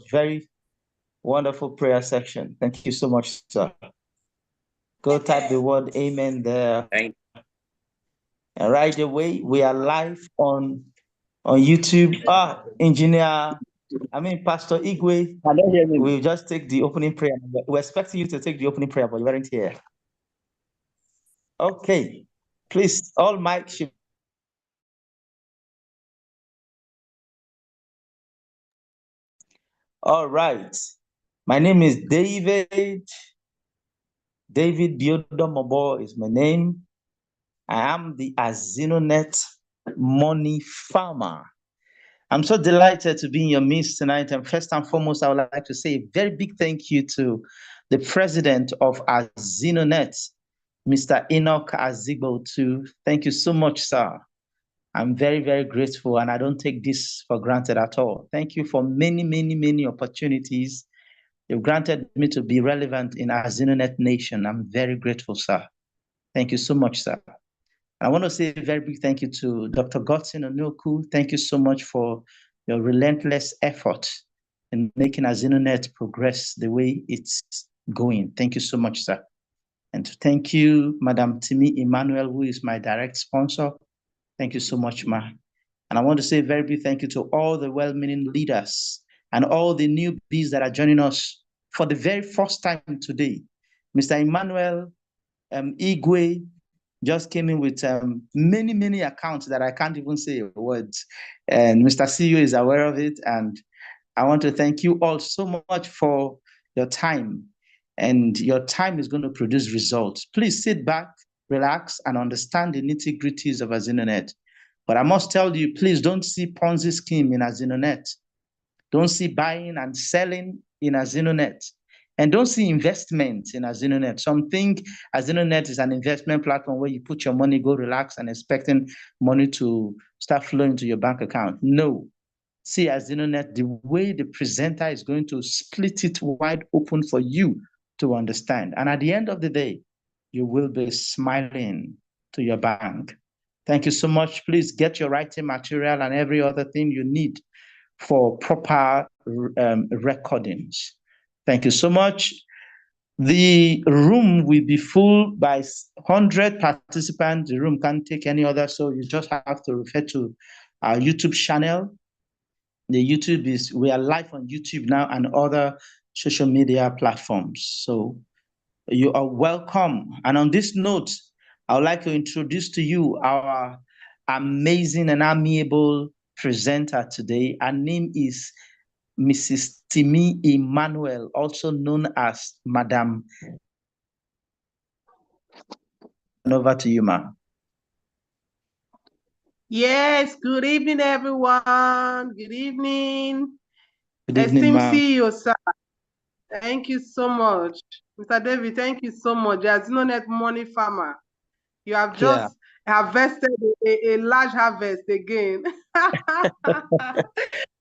very wonderful prayer section. Thank you so much, sir. Go type the word amen there. Thank And right away, we are live on YouTube. Pastor Igwe, I don't hear me. we'll just take the opening prayer. We're expecting you to take the opening prayer, but you weren't here. Okay. Please, all mic should. All right. My name is David. David Biodomobo is my name. I am the AZINONET money farmer. I'm so delighted to be in your midst tonight. And first and foremost, I would like to say a very big thank you to the president of AZINONET, Mr. Enoch Azigbo. Thank you so much, sir. I'm very, very grateful, and I don't take this for granted at all. Thank you for many, many, many opportunities you've granted me to be relevant in AZINONET Nation. I'm very grateful, sir. Thank you so much, sir. I want to say a very big thank you to Dr. Godson Onoku. Thank you so much for your relentless effort in making AZINONET progress the way it's going. Thank you so much, sir. And to thank you, Madam Timi Emmanuel, who is my direct sponsor. Thank you so much, ma. And I want to say a very big thank you to all the well-meaning leaders and all the newbies that are joining us for the very first time today. Mr. Emmanuel Igwe just came in with many, many accounts that I can't even say words. And Mr. CEO is aware of it. And I want to thank you all so much for your time. And your time is going to produce results. Please sit back, relax, and understand the nitty-gritties of AZINONET. But I must tell you, please don't see Ponzi scheme in AZINONET. Don't see buying and selling in AZINONET. And don't see investment in AZINONET. Some think AZINONET is an investment platform where you put your money, go relax, and expecting money to start flowing to your bank account. No. See AZINONET, the way the presenter is going to split it wide open for you to understand. And at the end of the day, you will be smiling to your bank. Thank you so much. Please get your writing material and every other thing you need for proper recordings. Thank you so much. The room will be full by 100 participants. The room can't take any other, so you just have to refer to our YouTube channel. We are live on YouTube now and other social media platforms. So you are welcome. And on this note, I would like to introduce to you our amazing and amiable presenter today. Her name is Mrs. Timi Emmanuel, also known as Madam. Over to you, ma'am. Yes, good evening, everyone. Good evening. Good evening, ma'am. CEO, sir. Thank you so much. Mr. David, thank you so much. There's no net money farmer. You have just harvested a large harvest again.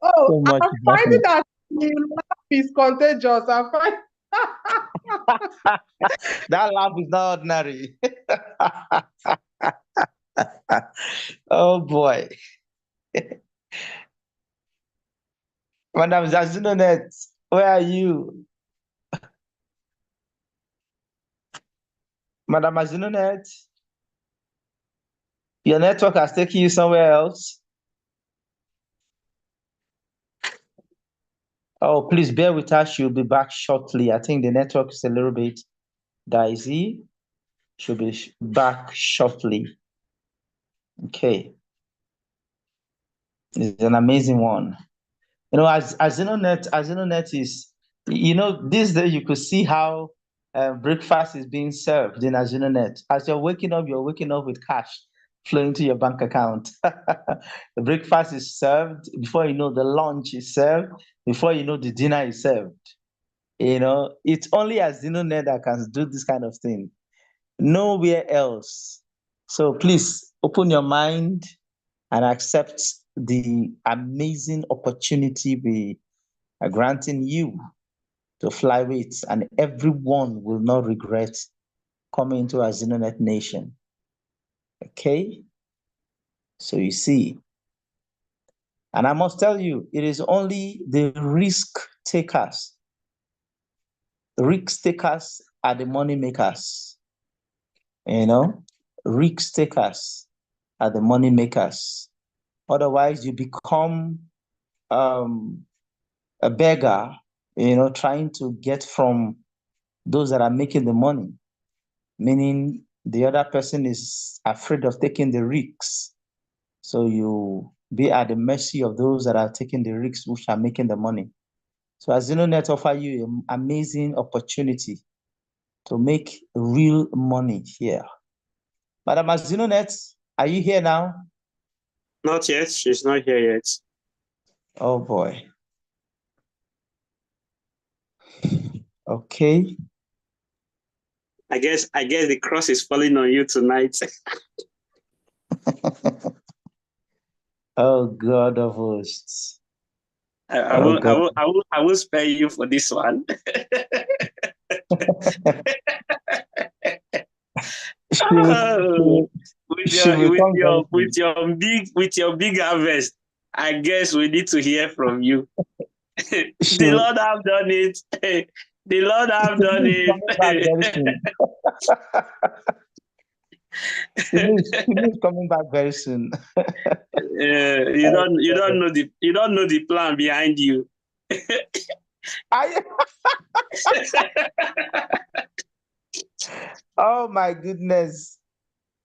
Oh, So I'm finding that the laugh is contagious. I'm finding that laugh is not ordinary. Oh boy. Madam AZINONET, where are you? Madam AZINONET, your network has taken you somewhere else. Oh, please bear with us. She'll be back shortly. I think the network is a little bit dicey. She'll be back shortly. Okay. It's an amazing one. You know, as AZINONET is, you know, this day you could see how breakfast is being served in AZINONET. As you're waking up with cash flowing to your bank account. The breakfast is served. Before you know, the lunch is served. Before you know, the dinner is served. You know, it's only AZINONET that can do this kind of thing. Nowhere else. So please open your mind and accept the amazing opportunity we are granting you to fly with, and everyone will not regret coming to AZINONET Nation. Okay? So you see, and I must tell you, it is only the risk takers. Risk takers are the money makers. You know, risk takers are the money makers. Otherwise, you become a beggar, you know, trying to get from those that are making the money, meaning the other person is afraid of taking the risks. So you be at the mercy of those that are taking the risks, which are making the money. So AZINONET offer you an amazing opportunity to make real money here. Madam AZINONET, are you here now? Not yet. She's not here yet. Oh boy. Okay. I guess the cross is falling on you tonight. Oh God of hosts. I will spare you for this one. With your big harvest, I guess we need to hear from you. The Lord have done it. The Lord have done it. She is coming back very soon. You don't know the plan behind you. Oh my goodness.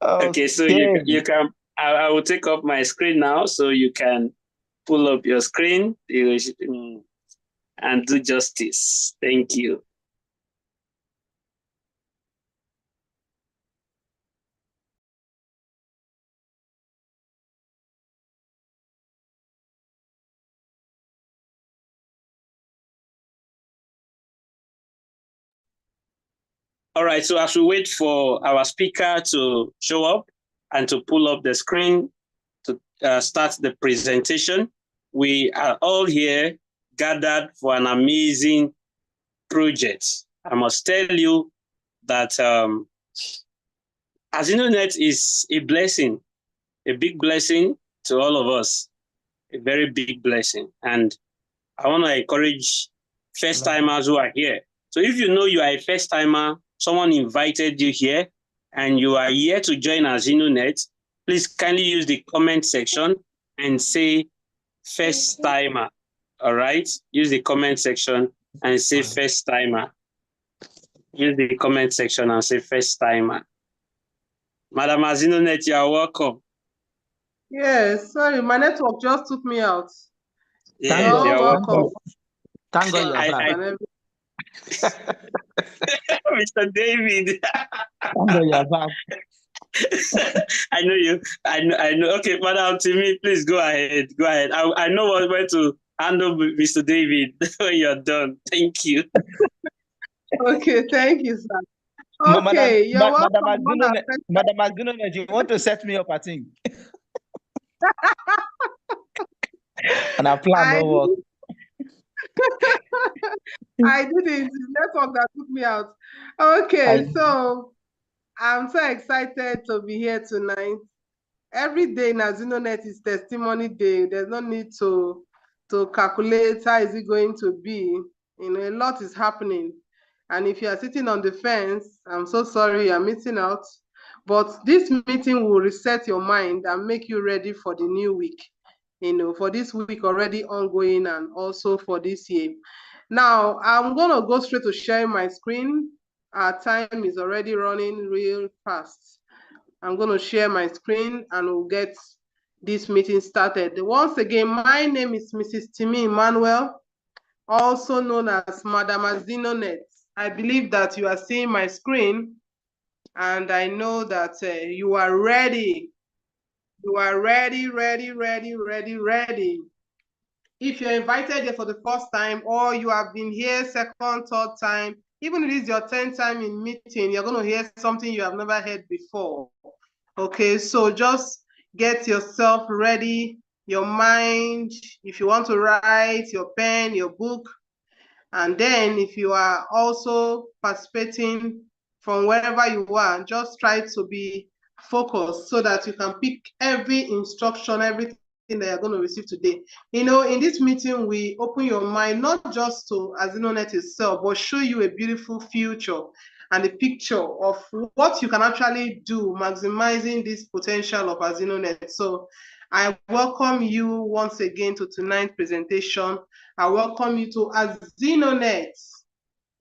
Okay, so you can. I will take up my screen now, so you can pull up your screen and do justice. Thank you. All right, so as we wait for our speaker to show up and to pull up the screen to start the presentation, we are all here gathered for an amazing project. I must tell you that AZINONET is a blessing, a big blessing to all of us, a very big blessing. And I want to encourage first timers who are here. So if you know you are a first timer, someone invited you here, and you are here to join AZINONET, please kindly use the comment section and say first timer. All right? Use the comment section and say first timer. Use the comment section and say first timer. Madam AZINONET, you are welcome. Yes, sorry, my network just took me out. Yeah, you are welcome. Thank God you're back. Mr. David. Thank God you're back. I know you. I know. Okay, Madam Timi, please go ahead. Go ahead. I know where to handle Mr. David when you're done. Thank you. Okay, thank you, sir. Okay, you're welcome. Madam AZINONET, you want to set me up, I think. And our plan will work. I didn't. It's network that took me out. Okay, so I'm so excited to be here tonight. Every day in AZINONET is testimony day. There's no need to calculate how is it going to be. You know, a lot is happening. And if you are sitting on the fence, I'm so sorry you're missing out. But this meeting will reset your mind and make you ready for the new week. You know, for this week already ongoing and also for this year. Now, I'm going to go straight to sharing my screen. Our time is already running real fast. I'm going to share my screen and we'll get this meeting started. Once again, my name is Mrs. Timi Emmanuel, also known as Madam AZINONET. I believe that you are seeing my screen and I know that you are ready. You are ready. If you're invited here for the first time or you have been here second, third time, even if it is your 10th time in meeting, you're going to hear something you have never heard before. Okay, so just get yourself ready, your mind, if you want to write, your pen, your book. And then if you are also participating from wherever you are, just try to be focused so that you can pick every instruction, everything that you're going to receive today. You know, in this meeting, we open your mind not just to AZINONET itself, but show you a beautiful future and a picture of what you can actually do, maximizing this potential of AZINONET. So I welcome you once again to tonight's presentation. I welcome you to AZINONET.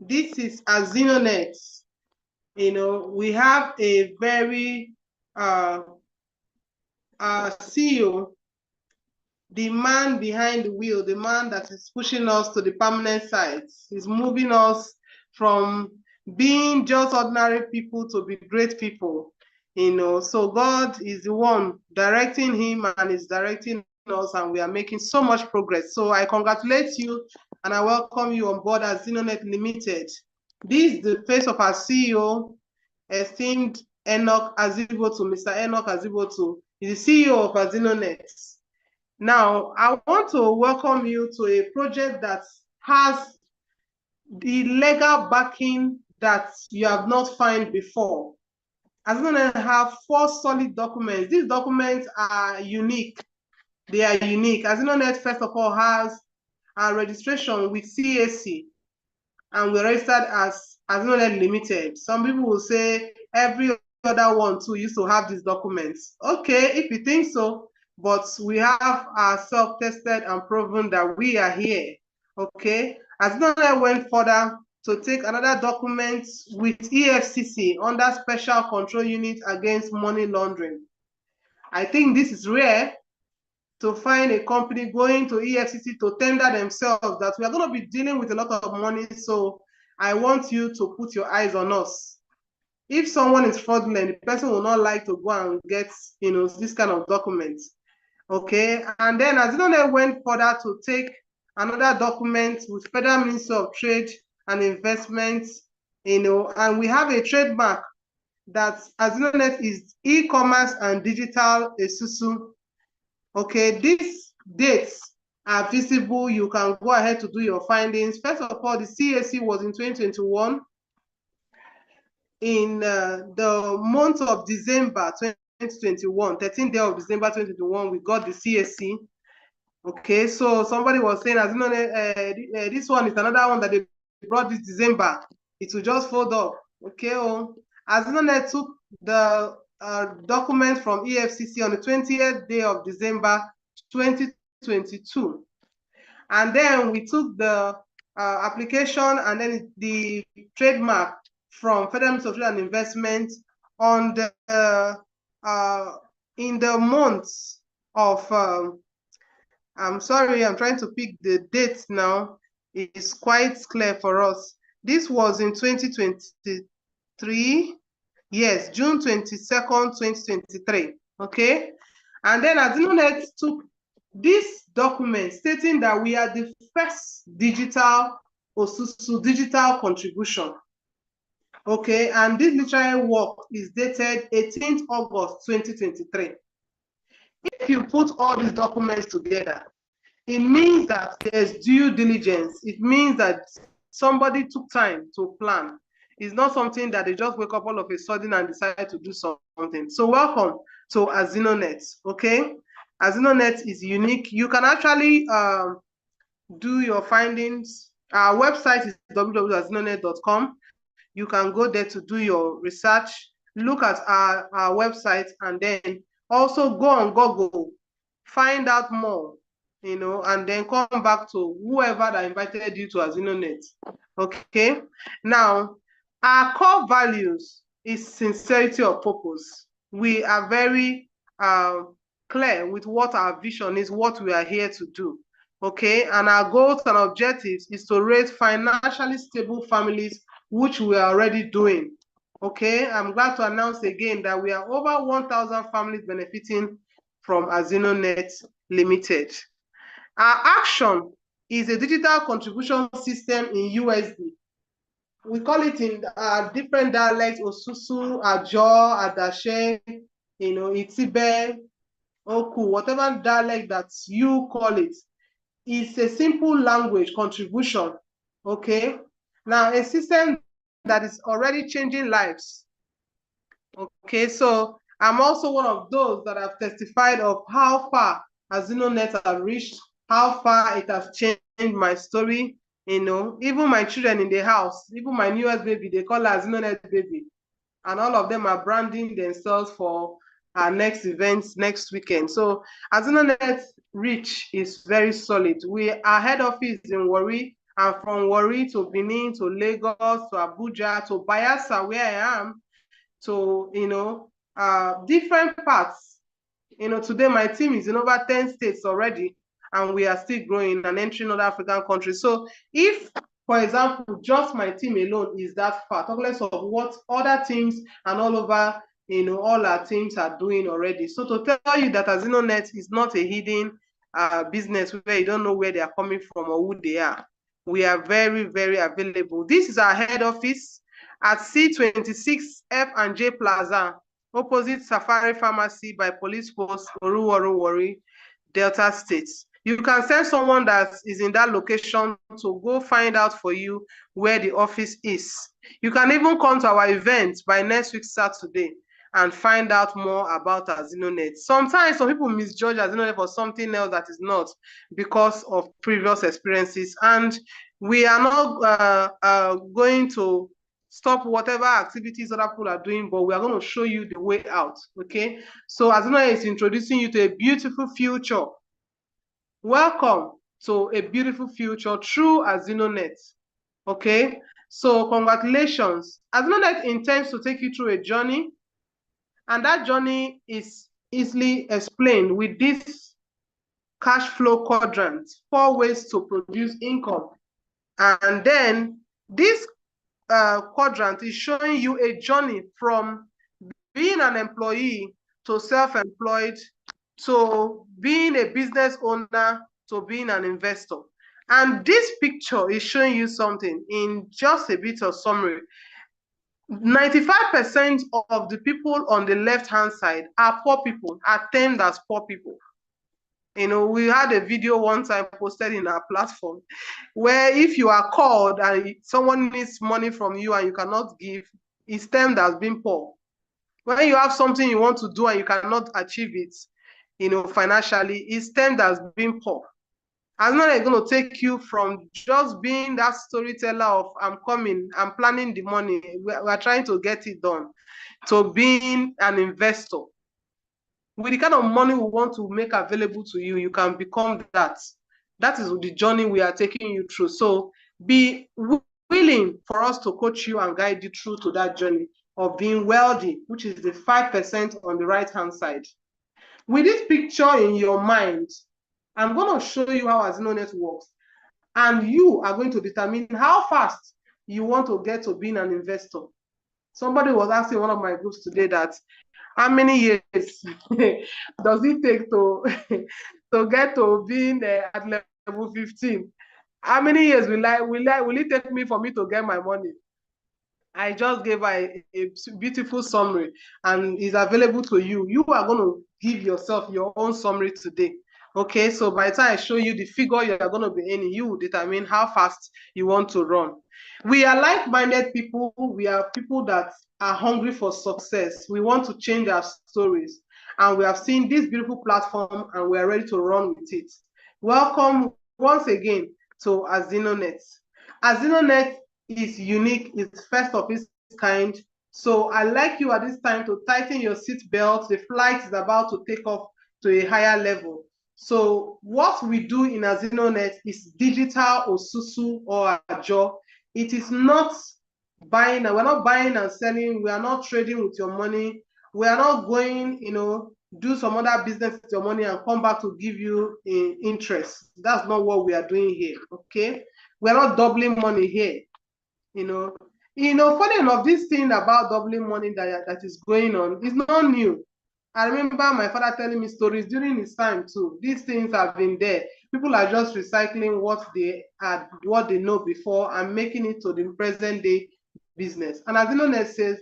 This is AZINONET. You know, we have a very CEO, the man behind the wheel, the man that is pushing us to the permanent sites, is moving us from being just ordinary people to be great people. You know, so God is the one directing him and is directing us, and we are making so much progress. So I congratulate you and I welcome you on board AZINONET Limited. This is the face of our CEO, esteemed Enoch Azibotu. Mr. Enoch Azibotu is the CEO of AZINONET. Now, I want to welcome you to a project that has the legal backing that you have not found before. AZINONET have 4 solid documents. These documents are unique. They are unique. AZINONET, first of all, has a registration with CAC, and we're registered as AZINONET Limited. Some people will say every other one too used to have these documents. Okay, if you think so, but we have ourselves tested and proven that we are here. Okay, AZINONET went further to take another document with EFCC under Special Control Unit Against Money Laundering. I think this is rare to find a company going to EFCC to tender themselves that we are going to be dealing with a lot of money. So I want you to put your eyes on us. If someone is fraudulent, the person will not like to go and get, you know, this kind of documents. Okay, and then AZINONET went further to take another document with Federal Ministry of Trade and Investment, you know, and we have a trademark that AZINONET is e-commerce and digital Esusu. Okay, these dates are visible. You can go ahead to do your findings. First of all, the CAC was in 2021. In the month of December 2021, 13th day of December 2021, we got the CAC. Okay, so somebody was saying, as you know, this one is another one that they brought this December. It will just fold up. Okay, as you know, they took the document from EFCC on the 20th day of December 2022. And then we took the application and then the trademark from Federal Ministry of Trade and Investment on the in the months of I'm sorry, I'm trying to pick the dates now. It's quite clear for us. This was in 2023. Yes, June 22nd, 2023. Okay. And then AZINONET took this document stating that we are the first digital Osusu digital contribution. Okay, and this literary work is dated 18th August 2023. If you put all these documents together, it means that there's due diligence. It means that somebody took time to plan. It's not something that they just wake up all of a sudden and decide to do something. So welcome to AZINONET, okay? AZINONET is unique. You can actually do your findings. Our website is www.azinonet.com. You can go there to do your research, look at our website, and then also go on Google, find out more, you know, and then come back to whoever that invited you to AZINONET. Okay. Now, our core values is sincerity of purpose. We are very clear with what our vision is, what we are here to do. Okay. And our goals and objectives is to raise financially stable families, which we are already doing. Okay. I'm glad to announce again that we are over 1,000 families benefiting from AZINONET Limited. Our action is a digital contribution system in USD. We call it in different dialects: Osusu, Ajo, Adashe, you know, Itibe, Oku, whatever dialect that you call it. It's a simple language contribution. Okay. Now, a system that is already changing lives. Okay, so I'm also one of those that have testified of how far AZINONET have reached, how far it has changed my story. Even my children in the house, even my newest baby, they call her AZINONET baby. And all of them are branding themselves for our next events next weekend. So AZINONET reach is very solid. Our head office is in Warri, and from Warri to Benin to Lagos to Abuja to Bayelsa, where I am, to different parts. Today my team is in over 10 states already, and we are still growing and entering other African countries. So if, for example, just my team alone is that far, talk less of what other teams and all over, all our teams are doing already. So to tell you that AZINONET is not a hidden business where you don't know where they are coming from or who they are. We are very, very available. This is our head office at C26 F&J Plaza, opposite Safari Pharmacy by Police Post, Warri, Delta State. You can send someone that is in that location to go find out for you where the office is. You can even come to our event by next week Saturday and find out more about AZINONET. Sometimes some people misjudge AZINONET for something else that is not, because of previous experiences. And we are not going to stop whatever activities other people are doing, but we are going to show you the way out. Okay, so AZINONET is introducing you to a beautiful future. Welcome to a beautiful future through AZINONET. Okay, so congratulations. AZINONET intends to take you through a journey, and that journey is easily explained with this cash flow quadrant, 4 ways to produce income. And then this quadrant is showing you a journey from being an employee to self-employed, to being a business owner, to being an investor. And this picture is showing you something in just a bit of summary. 95% of the people on the left-hand side are poor people, are termed as poor people. We had a video one time posted in our platform where if you are called and someone needs money from you and you cannot give, it's termed as being poor. When you have something you want to do and you cannot achieve it, financially, it's termed as being poor. AZINONET is going to take you from just being that storyteller of I'm coming, I'm planning the money, we're trying to get it done, to being an investor. With the kind of money we want to make available to you, you can become that. That is the journey we are taking you through. So be willing for us to coach you and guide you through to that journey of being wealthy, which is the 5% on the right-hand side. With this picture in your mind, I'm going to show you how AZINONET works. And you are going to determine how fast you want to get to being an investor. Somebody was asking one of my groups today that, how many years does it take to get to being at level 15? How many years will it take me for me to get my money? I just gave a beautiful summary, and is available to you. You are going to give yourself your own summary today. Okay, so by the time I show you the figure you are going to be in, you will determine how fast you want to run. We are like-minded people. We are people that are hungry for success. We want to change our stories, and we have seen this beautiful platform and we are ready to run with it. Welcome once again to AZINONET. AZINONET is unique, it's first of its kind. So I'd like you at this time to tighten your seat belt. The flight is about to take off to a higher level. So what we do in AZINONET is digital osusu or ajo. It is not buying, we're not buying and selling, we are not trading with your money, we are not going, do some other business with your money and come back to give you interest. That's not what we are doing here, okay? We're not doubling money here. Funny enough, this thing about doubling money that is going on is not new. I remember my father telling me stories during his time too. These things have been there. People are just recycling what they know before and making it to the present day business. And AZINONET says,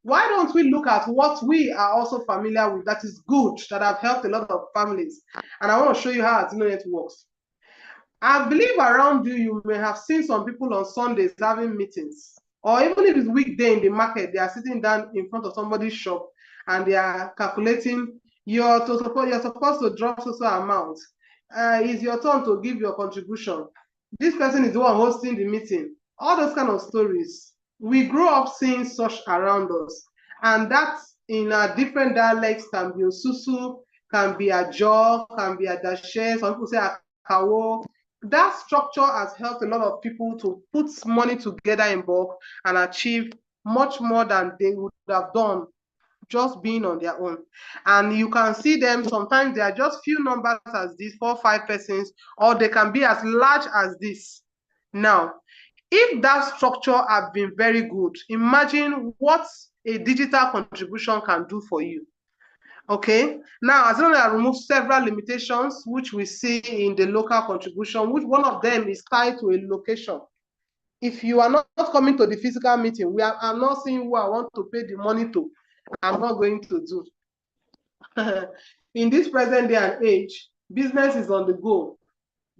why don't we look at what we are also familiar with that is good, that have helped a lot of families? And I want to show you how AZINONET works. I believe around you may have seen some people on Sundays having meetings, or even if it's weekday in the market, they are sitting down in front of somebody's shop and they are calculating, You're supposed to drop so amount. It's your turn to give your contribution. This person is the one hosting the meeting. All those kind of stories. We grow up seeing such around us. And that in different dialects can be Osusu, can be Ajo, can be Adashe, some people say Akawo. That structure has helped a lot of people to put money together in bulk and achieve much more than they would have done just being on their own. And you can see them, sometimes they are just few numbers as this, 4 or 5 persons, or they can be as large as this. Now, if that structure has been very good, imagine what a digital contribution can do for you. Okay, now AZINONET removed several limitations which we see in the local contribution, which one of them is tied to a location. If you are not coming to the physical meeting, I'm not saying who I want to pay the money to. I'm not going to do. In this present day and age, business is on the go.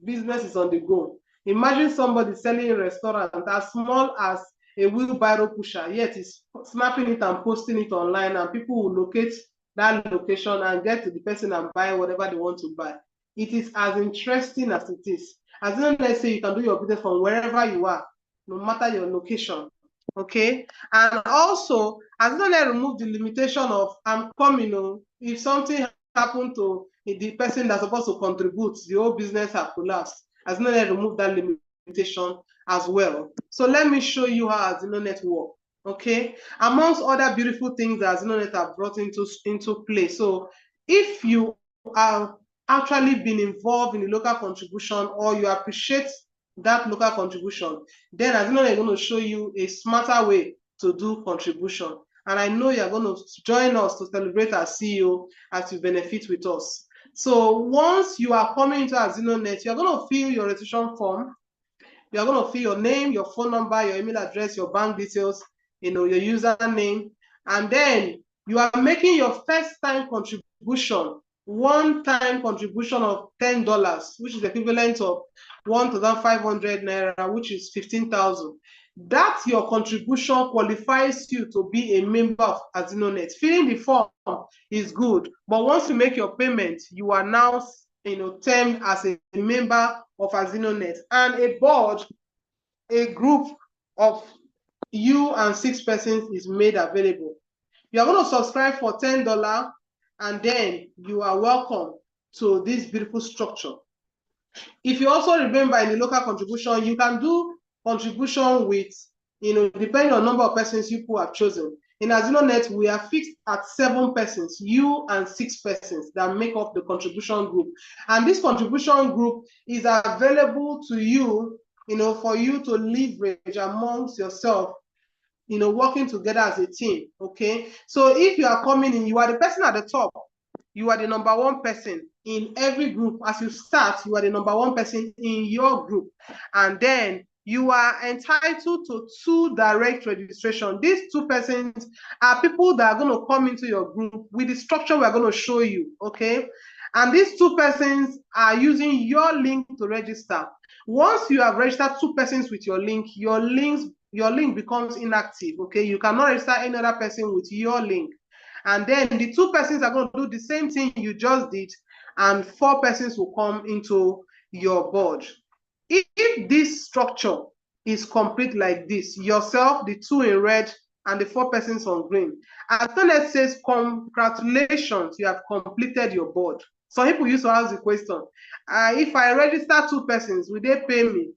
Business is on the go. Imagine somebody selling a restaurant as small as a wheelbarrow pusher, yet is snapping it and posting it online, and people will locate that location and get to the person and buy whatever they want to buy. It is as interesting as it is. As in, let's say you can do your business from wherever you are, no matter your location. Okay, and also AZINONET remove the limitation of I'm coming. If something happened to the person that's supposed to contribute, the whole business has collapsed. AZINONET remove that limitation as well. So let me show you how AZINONET work. Okay, amongst other beautiful things that AZINONET have brought into play. So if you are actually been involved in the local contribution or you appreciate that local contribution, then AZINONET is going to show you a smarter way to do contribution. And I know you're going to join us to celebrate our CEO as you benefit with us. So once you are coming into AZINONET, you're going to fill your registration form. You're going to fill your name, your phone number, your email address, your bank details, your username, and then you are making your first time contribution, one-time contribution of $10, which is equivalent of 1,500 naira, which is 15,000. That your contribution qualifies you to be a member of AZINONET. Filling the form is good, but once you make your payment, you are now termed as a member of AZINONET, and a board, a group of you and 6 persons is made available. You are going to subscribe for $10, and then you are welcome to this beautiful structure. If you also remember in the local contribution, you can do contribution with, depending on number of persons you have chosen. In AZINONET, we are fixed at 7 persons, you and 6 persons that make up the contribution group. And this contribution group is available to you, for you to leverage amongst yourself, working together as a team, okay? So if you are coming in, you are the person at the top. You are the number 1 person in every group. As you start, you are the number 1 person in your group. And then you are entitled to 2 direct registration. These 2 persons are people that are going to come into your group with the structure we're going to show you, okay? And these 2 persons are using your link to register. Once you have registered 2 persons with your link becomes inactive, okay? You cannot register any other person with your link. And then the 2 persons are going to do the same thing you just did, and 4 persons will come into your board. If this structure is complete like this, yourself, the 2 in red, and the 4 persons on green, AZINONET says, congratulations, you have completed your board. Some people used to ask the question, if I register 2 persons, will they pay me?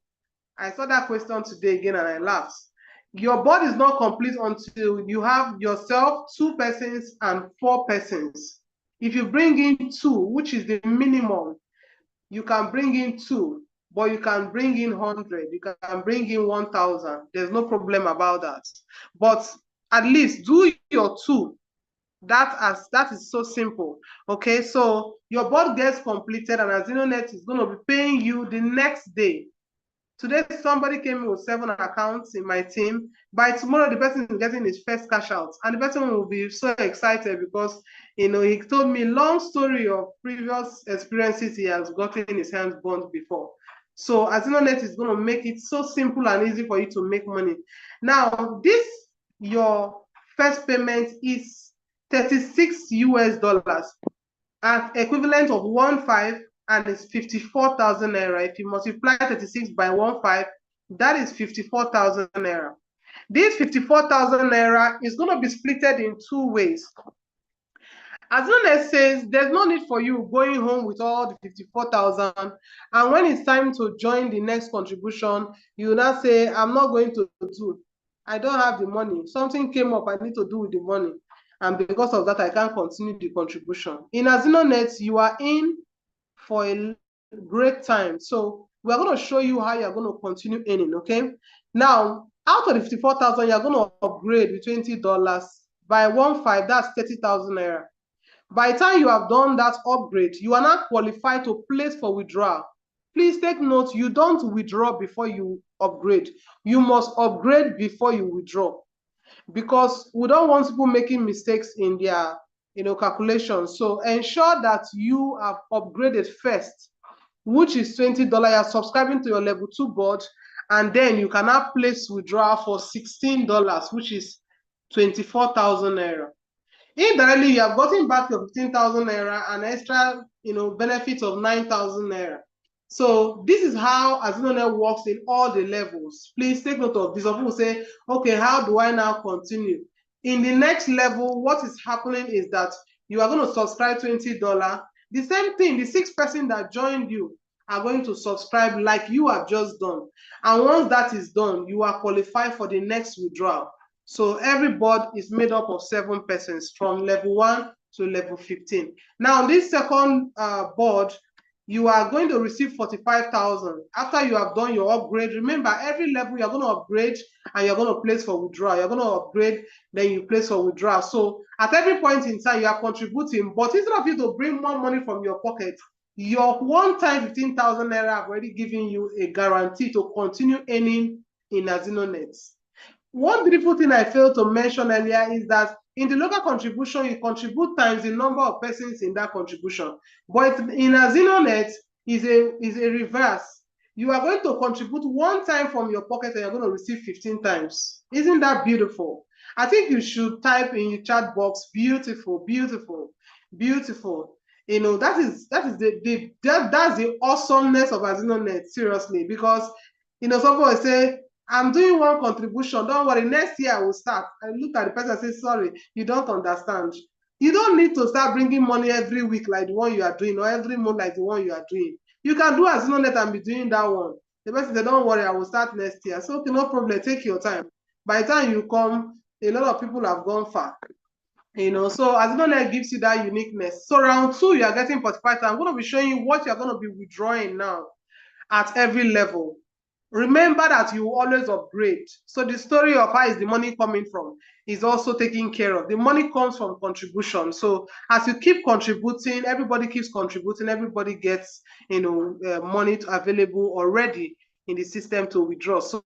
I saw that question today again and I laughed. Your board is not complete until you have yourself, 2 persons, and 4 persons. If you bring in 2, which is the minimum, you can bring in 2, but you can bring in 100, you can bring in 1,000. There's no problem about that. But at least do your 2. That is so simple. Okay, so your board gets completed, and AZINONET is going to be paying you the next day. Today, somebody came in with 7 accounts in my team. By tomorrow, the person is getting his first cash out. And the person will be so excited because, he told me a long story of previous experiences he has gotten his hands burnt before. So AZINONET is going to make it so simple and easy for you to make money. Now, your first payment is $36 US. at equivalent of 1.5, and it's 54,000 naira. If you multiply 36 by 1.5, that is 54,000 naira. This 54,000 naira is going to be splitted in two ways. AZINONET says there's no need for you going home with all the 54,000, and when it's time to join the next contribution, you now say, I'm not going to do. I don't have the money. Something came up, I need to do with the money. And because of that, I can't continue the contribution. In AZINONET, you are in for a great time. So we're going to show you how you're going to continue earning, okay? Now, out of the 54,000, you're going to upgrade with $20. By 1.5, that's 30,000 naira. By the time you have done that upgrade, you are now qualified to place for withdrawal. Please take note, you don't withdraw before you upgrade. You must upgrade before you withdraw, because we don't want people making mistakes in their calculations. So ensure that you have upgraded first, which is $20. You're subscribing to your level 2 board, and then you can now place withdrawal for $16, which is 24,000 naira. Indirectly, you have gotten back your 15,000 naira and extra benefit of 9,000 naira. So this is how AZINONET works in all the levels. Please take note of this. Some people say, okay, how do I now continue? In the next level, what is happening is that you are going to subscribe $20. The same thing, the 6 person that joined you are going to subscribe like you have just done. And once that is done, you are qualified for the next withdrawal. So every board is made up of 7 persons from level 1 to level 15. Now, this second board, you are going to receive 45,000 after you have done your upgrade. Remember, every level you're going to upgrade and you're going to place for withdrawal. You're going to upgrade, then you place for withdrawal. So at every point in time, you are contributing, but instead of you to bring more money from your pocket, your one-time 15,000 naira have already given you a guarantee to continue earning in AZINONET. One beautiful thing I failed to mention earlier is that in the local contribution, you contribute times the number of persons in that contribution. But in AZINONET, is a reverse. You are going to contribute one time from your pocket and you're going to receive 15 times. Isn't that beautiful? I think you should type in your chat box, beautiful, beautiful, beautiful. That's the awesomeness of AZINONET, seriously, because some people say, I'm doing one contribution, don't worry, next year I will start. I look at the person and say, sorry, you don't understand. You don't need to start bringing money every week like the one you are doing, or every month like the one you are doing. You can do AZINONET and be doing that one. The person said, don't worry, I will start next year. So, okay, no problem, take your time. By the time you come, a lot of people have gone far. So AZINONET gives you that uniqueness. So round 2, you are getting 45. I'm going to be showing you what you're going to be withdrawing now at every level. Remember that you always upgrade. So the story of how is the money coming from is also taken care of. The money comes from contribution. So as you keep contributing, everybody keeps contributing, everybody gets money available already in the system to withdraw. So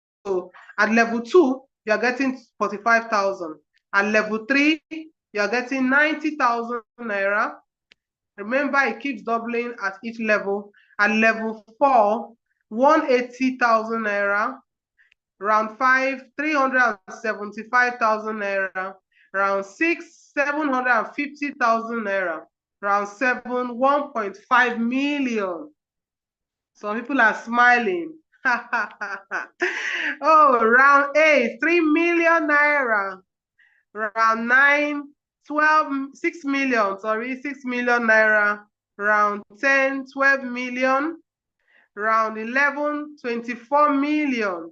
at level 2, you are getting 45,000. At level 3, you are getting 90,000 naira. Remember, it keeps doubling at each level. At level 4, 180,000 naira. Round 5, 375,000 naira. Round 6, 750,000 naira. Round 7, 1.5 million. Some people are smiling. Oh, round 8, 3 million naira. Round 9, 6 million naira. Round 10, 12 million. Round 11, 24 million.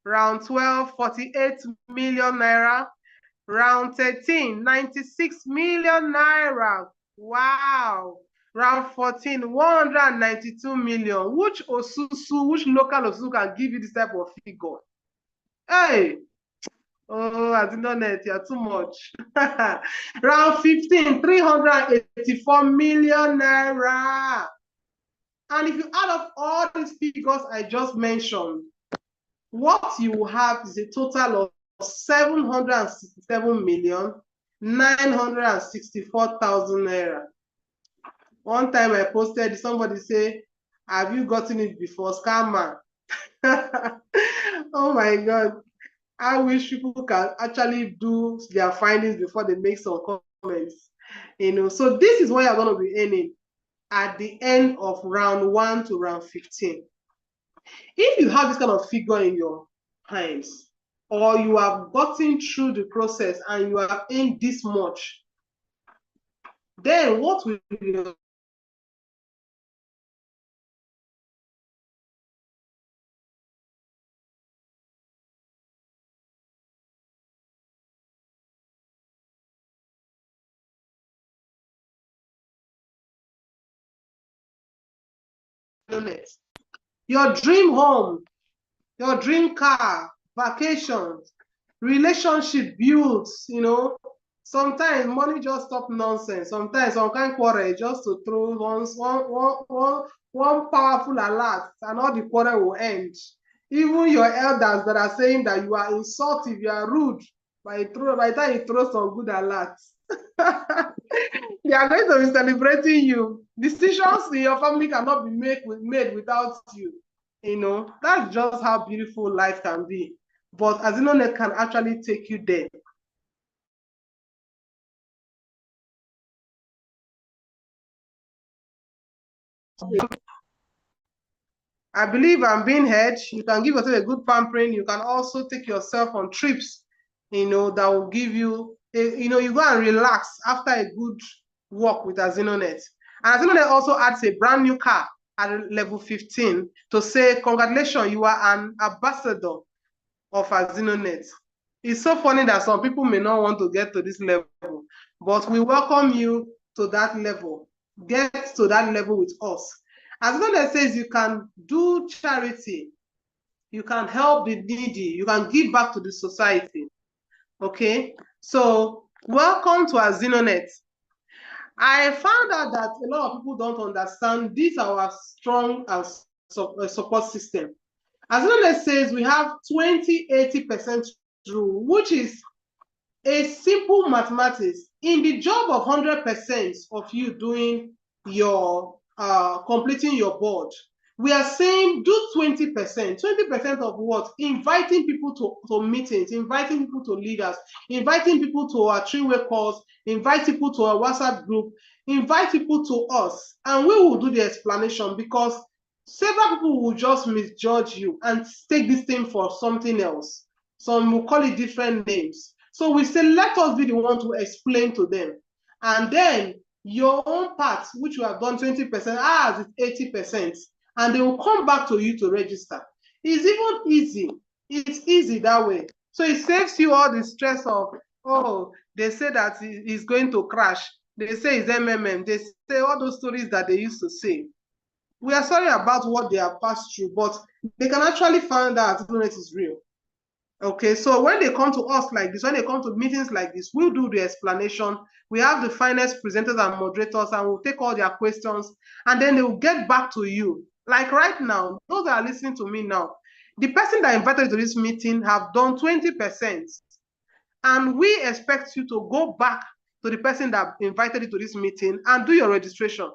Round 12, 48 million naira. Round 13, 96 million naira. Wow. Round 14, 192 million. Which local Osusu can give you this type of figure? Hey. Oh, AZINONET, you're too much. Round 15, 384 million naira. And if you add up all these figures I just mentioned, what you will have is a total of 767,964,000 naira. One time I posted, somebody say, have you gotten it before? Scammer. Oh my God. I wish people can actually do their findings before they make some comments. So this is what you're going to be earning at the end of round 1 to round 15. If you have this kind of figure in your hands, or you have gotten through the process and you have earned this much, then what will you your dream home, your dream car, vacations, relationship builds, sometimes money just stop nonsense. Sometimes some kind quarrel just to throw one powerful alert and all the quarrel will end. Even your elders that are saying that you are insultive, you are rude, by the time you throw some good alerts, they are going to be celebrating you. Decisions in your family cannot be made without you. That's just how beautiful life can be. But AZINONET can actually take you there. I believe I'm being heard. You can give yourself a good pampering. You can also take yourself on trips, that will give you, you go and relax after a good walk with AZINONET. And AZINONET also adds a brand new car at level 15 to say, congratulations, you are an ambassador of AZINONET. It's so funny that some people may not want to get to this level, but we welcome you to that level. Get to that level with us. AZINONET says you can do charity, you can help the needy, you can give back to the society. Okay, so welcome to AZINONET. I found out that a lot of people don't understand this our strong and support system. AZINONET says we have 20-80% rule, which is a simple mathematics. In the job of 100% of you doing your completing your board, we are saying do 20%. 20% of what? Inviting people to meetings, inviting people to leaders, inviting people to our three-way calls, invite people to our WhatsApp group, invite people to us, and we will do the explanation, because several people will just misjudge you and take this thing for something else. Some will call it different names. So we say, let us be the one to explain to them. And then your own part, which you have done 20%, it's 80%. And they will come back to you to register. It's even easy. It's easy that way. So it saves you all the stress of, oh, they say that it's going to crash. They say it's MMM. They say all those stories that they used to say. We are sorry about what they have passed through, but they can actually find out AZINONET is real. Okay, so when they come to us like this, when they come to meetings like this, we'll do the explanation. We have the finest presenters and moderators, and we'll take all their questions, and then they will get back to you. Like right now, those that are listening to me now, the person that invited you to this meeting have done 20%. And we expect you to go back to the person that invited you to this meeting and do your registration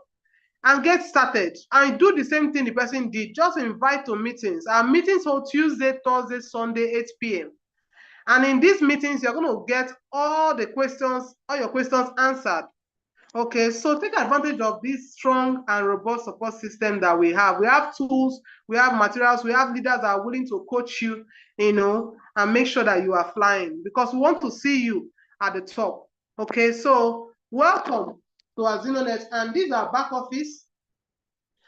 and get started and do the same thing the person did. Just invite to meetings. Our meetings hold Tuesday, Thursday, Sunday, 8 p.m. And in these meetings, you're going to get all your questions answered. Okay, so take advantage of this strong and robust support system that we have. We have tools, we have materials, we have leaders that are willing to coach you, and make sure that you are flying, because we want to see you at the top. Okay, so welcome to AZINONET, and this is our back office.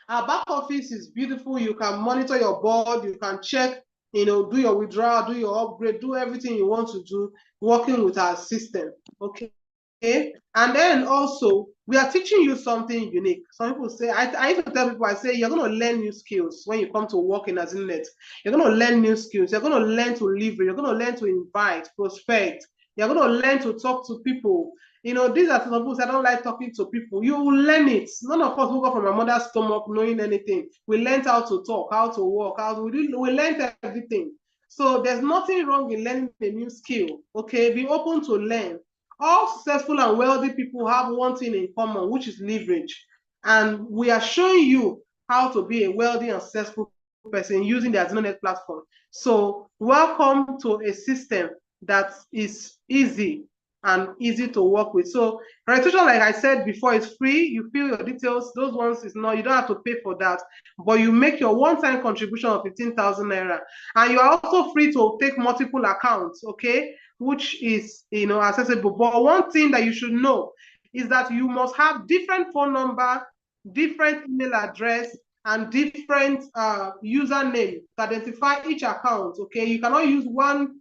Our back office is beautiful. You can monitor your board, you can check, do your withdrawal, do your upgrade, do everything you want to do working with our system. Okay. And then also, we are teaching you something unique. Some people say, I even tell people, I say, you're going to learn new skills when you come to work in AZINONET. You're going to learn new skills. You're going to learn to leverage. You're going to learn to invite, prospect. You're going to learn to talk to people. These are some people who say, I don't like talking to people. You will learn it. None of us woke up from our mother's stomach knowing anything. We learned how to talk, how to walk, we learned everything. So there's nothing wrong in learning a new skill. Okay, be open to learn. All successful and wealthy people have one thing in common, which is leverage. And we are showing you how to be a wealthy and successful person using the AZINONET platform. So welcome to a system that is easy, and easy to work with. So registration, like I said before, is free. You fill your details. Those ones is not, you don't have to pay for that, but you make your one-time contribution of 15,000 naira. And you are also free to take multiple accounts, okay, which is, you know, accessible. But one thing that you should know is that you must have different phone number, different email address, and different username to identify each account, okay? You cannot use one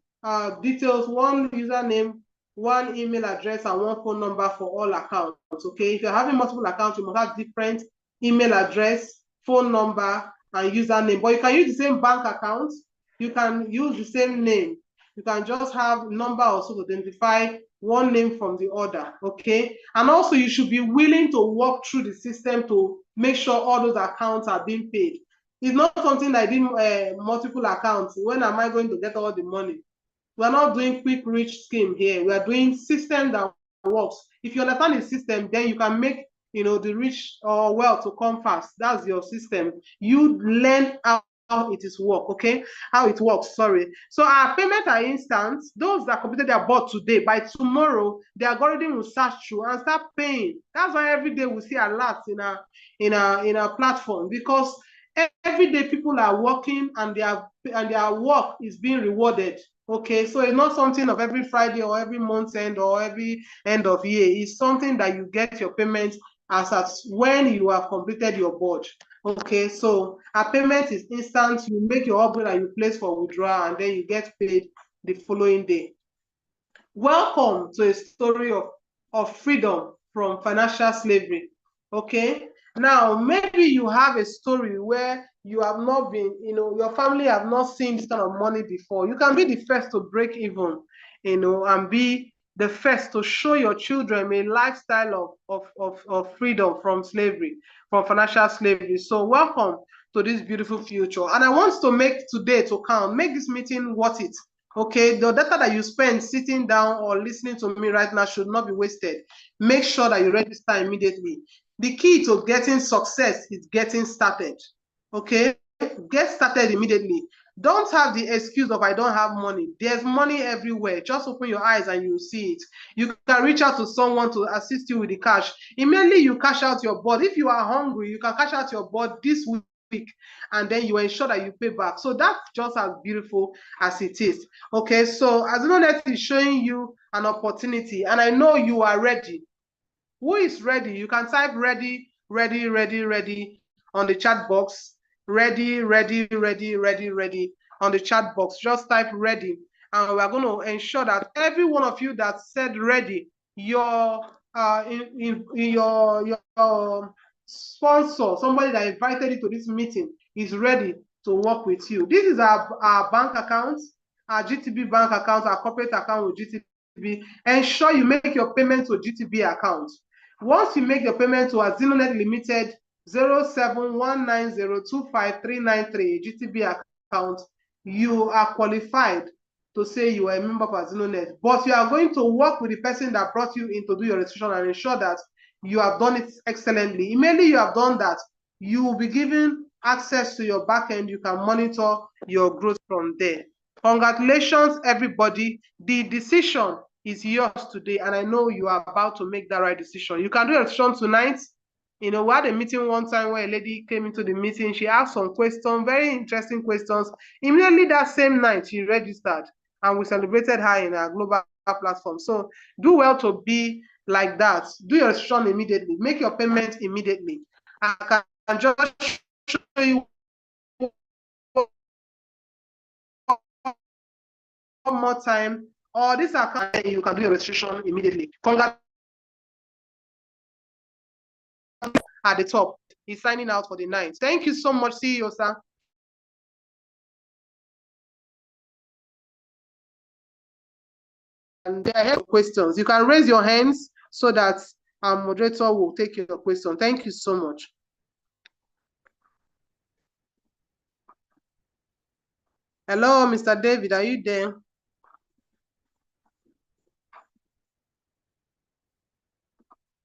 details, one username, one email address, and one phone number for all accounts, okay? If you're having multiple accounts, you must have different email address, phone number, and username. But you can use the same bank account, you can use the same name. You can just have number also to identify one name from the other, okay? And also you should be willing to walk through the system to make sure all those accounts are being paid. It's not something like multiple accounts. When am I going to get all the money? We're not doing quick rich scheme here. We are doing system that works. If you understand the system, then you can make, you know, the rich or wealth to come fast. That's your system. You learn how it is work, okay? How it works, sorry. So our payment are instant. Those that completed their bot today, by tomorrow, the algorithm will search through and start paying. That's why every day we see alerts in our platform, because every day people are working and their work is being rewarded. Okay, so it's not something of every Friday or every month end or every end of year. It's something that you get your payment as at when you have completed your board. Okay, so our payment is instant. You make your upgrade and you place for withdrawal, and then you get paid the following day. Welcome to a story of freedom from financial slavery. Okay, now maybe you have a story where you have not been, you know, your family have not seen this kind of money before. You can be the first to break even, you know, and be the first to show your children a lifestyle of freedom from slavery, from financial slavery. So welcome to this beautiful future. And I want to make today to count, make this meeting worth it. Okay, the data that you spend sitting down or listening to me right now should not be wasted. Make sure that you register immediately. The key to getting success is getting started. Okay, get started immediately. Don't have the excuse of I don't have money. There's money everywhere. Just open your eyes and you'll see it. You can reach out to someone to assist you with the cash. Immediately you cash out your board. If you are hungry, you can cash out your board this week, and then you ensure that you pay back. So that's just as beautiful as it is. Okay, so AZINONET is showing you an opportunity, and I know you are ready. Who is ready? You can type ready, ready, ready, ready on the chat box. Ready, ready, ready, ready, ready on the chat box. Just type ready, and we're going to ensure that every one of you that said ready, your sponsor, somebody that invited you to this meeting, is ready to work with you. This is our bank account, our GTB bank account, our corporate account with GTB. Ensure you make your payment to GTB account. Once you make your payment to AZINONET Limited 07190253993 GTB account, you are qualified to say you are a member of AZINONET. But you are going to work with the person that brought you in to do your registration and ensure that you have done it excellently. Immediately you have done that, you will be given access to your backend. You can monitor your growth from there. Congratulations, everybody. The decision is yours today, and I know you are about to make that right decision. You can do a registration tonight. You know, we had a meeting one time where a lady came into the meeting. She asked some questions, very interesting questions. Immediately that same night, she registered, and we celebrated her in our global platform. So do well to be like that. Do your registration immediately. Make your payment immediately. I can just show you one more time, or this account, you can do your registration immediately. Congrats. At the top, he's signing out for the night. Thank you so much, CEO, sir. And I have questions. You can raise your hands so that our moderator will take your question. Thank you so much. Hello, Mr. David, are you there?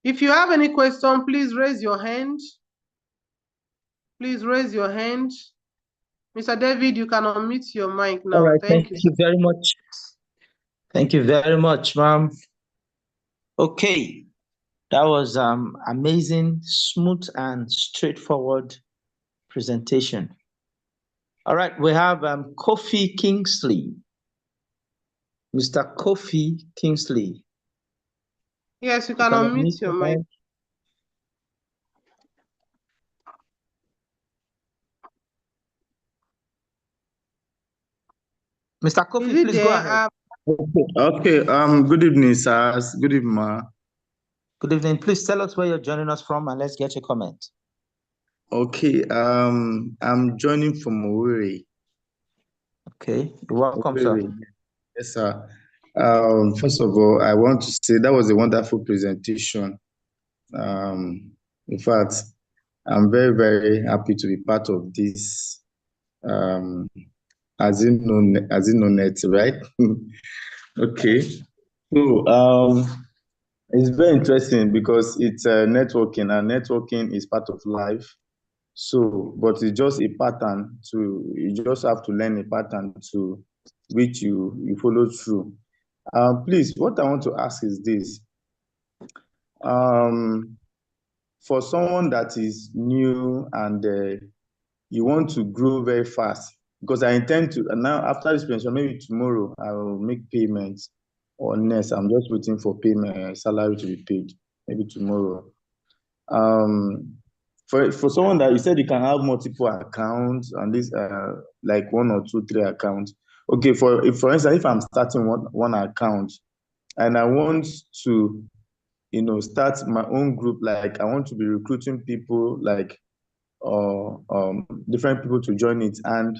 If you have any question, please raise your hand. Please raise your hand. Mr. David, you can unmute your mic now. All right, thank you very much. Thank you very much, ma'am. Okay, that was amazing, smooth and straightforward presentation. All right, we have Kofi Kingsley. Mr. Kofi Kingsley. Yes, you can unmute your mic. Mr. Kofi, please go ahead. Okay. Good evening, sirs. Good evening, ma. Good evening. Please tell us where you're joining us from, and let's get your comment. Okay. I'm joining from Owerri. Okay. You're welcome, sir. Yes, sir. First of all, I want to say that was a wonderful presentation. In fact, I'm very, very happy to be part of this. AZINONET, right? Okay. So it's very interesting because it's networking, and networking is part of life. So, but it's just a pattern you just have to learn a pattern to which you follow through. Please, what I want to ask is this. For someone that is new and you want to grow very fast, because I intend to, and now after this presentation, maybe tomorrow I will make payments, or next, I'm just waiting for payment, salary to be paid, maybe tomorrow. For someone that you said you can have multiple accounts and this like 1 or 2, 3 accounts. Okay, for instance, if I'm starting one account and I want to start my own group, like I want to be recruiting people, like different people to join it, and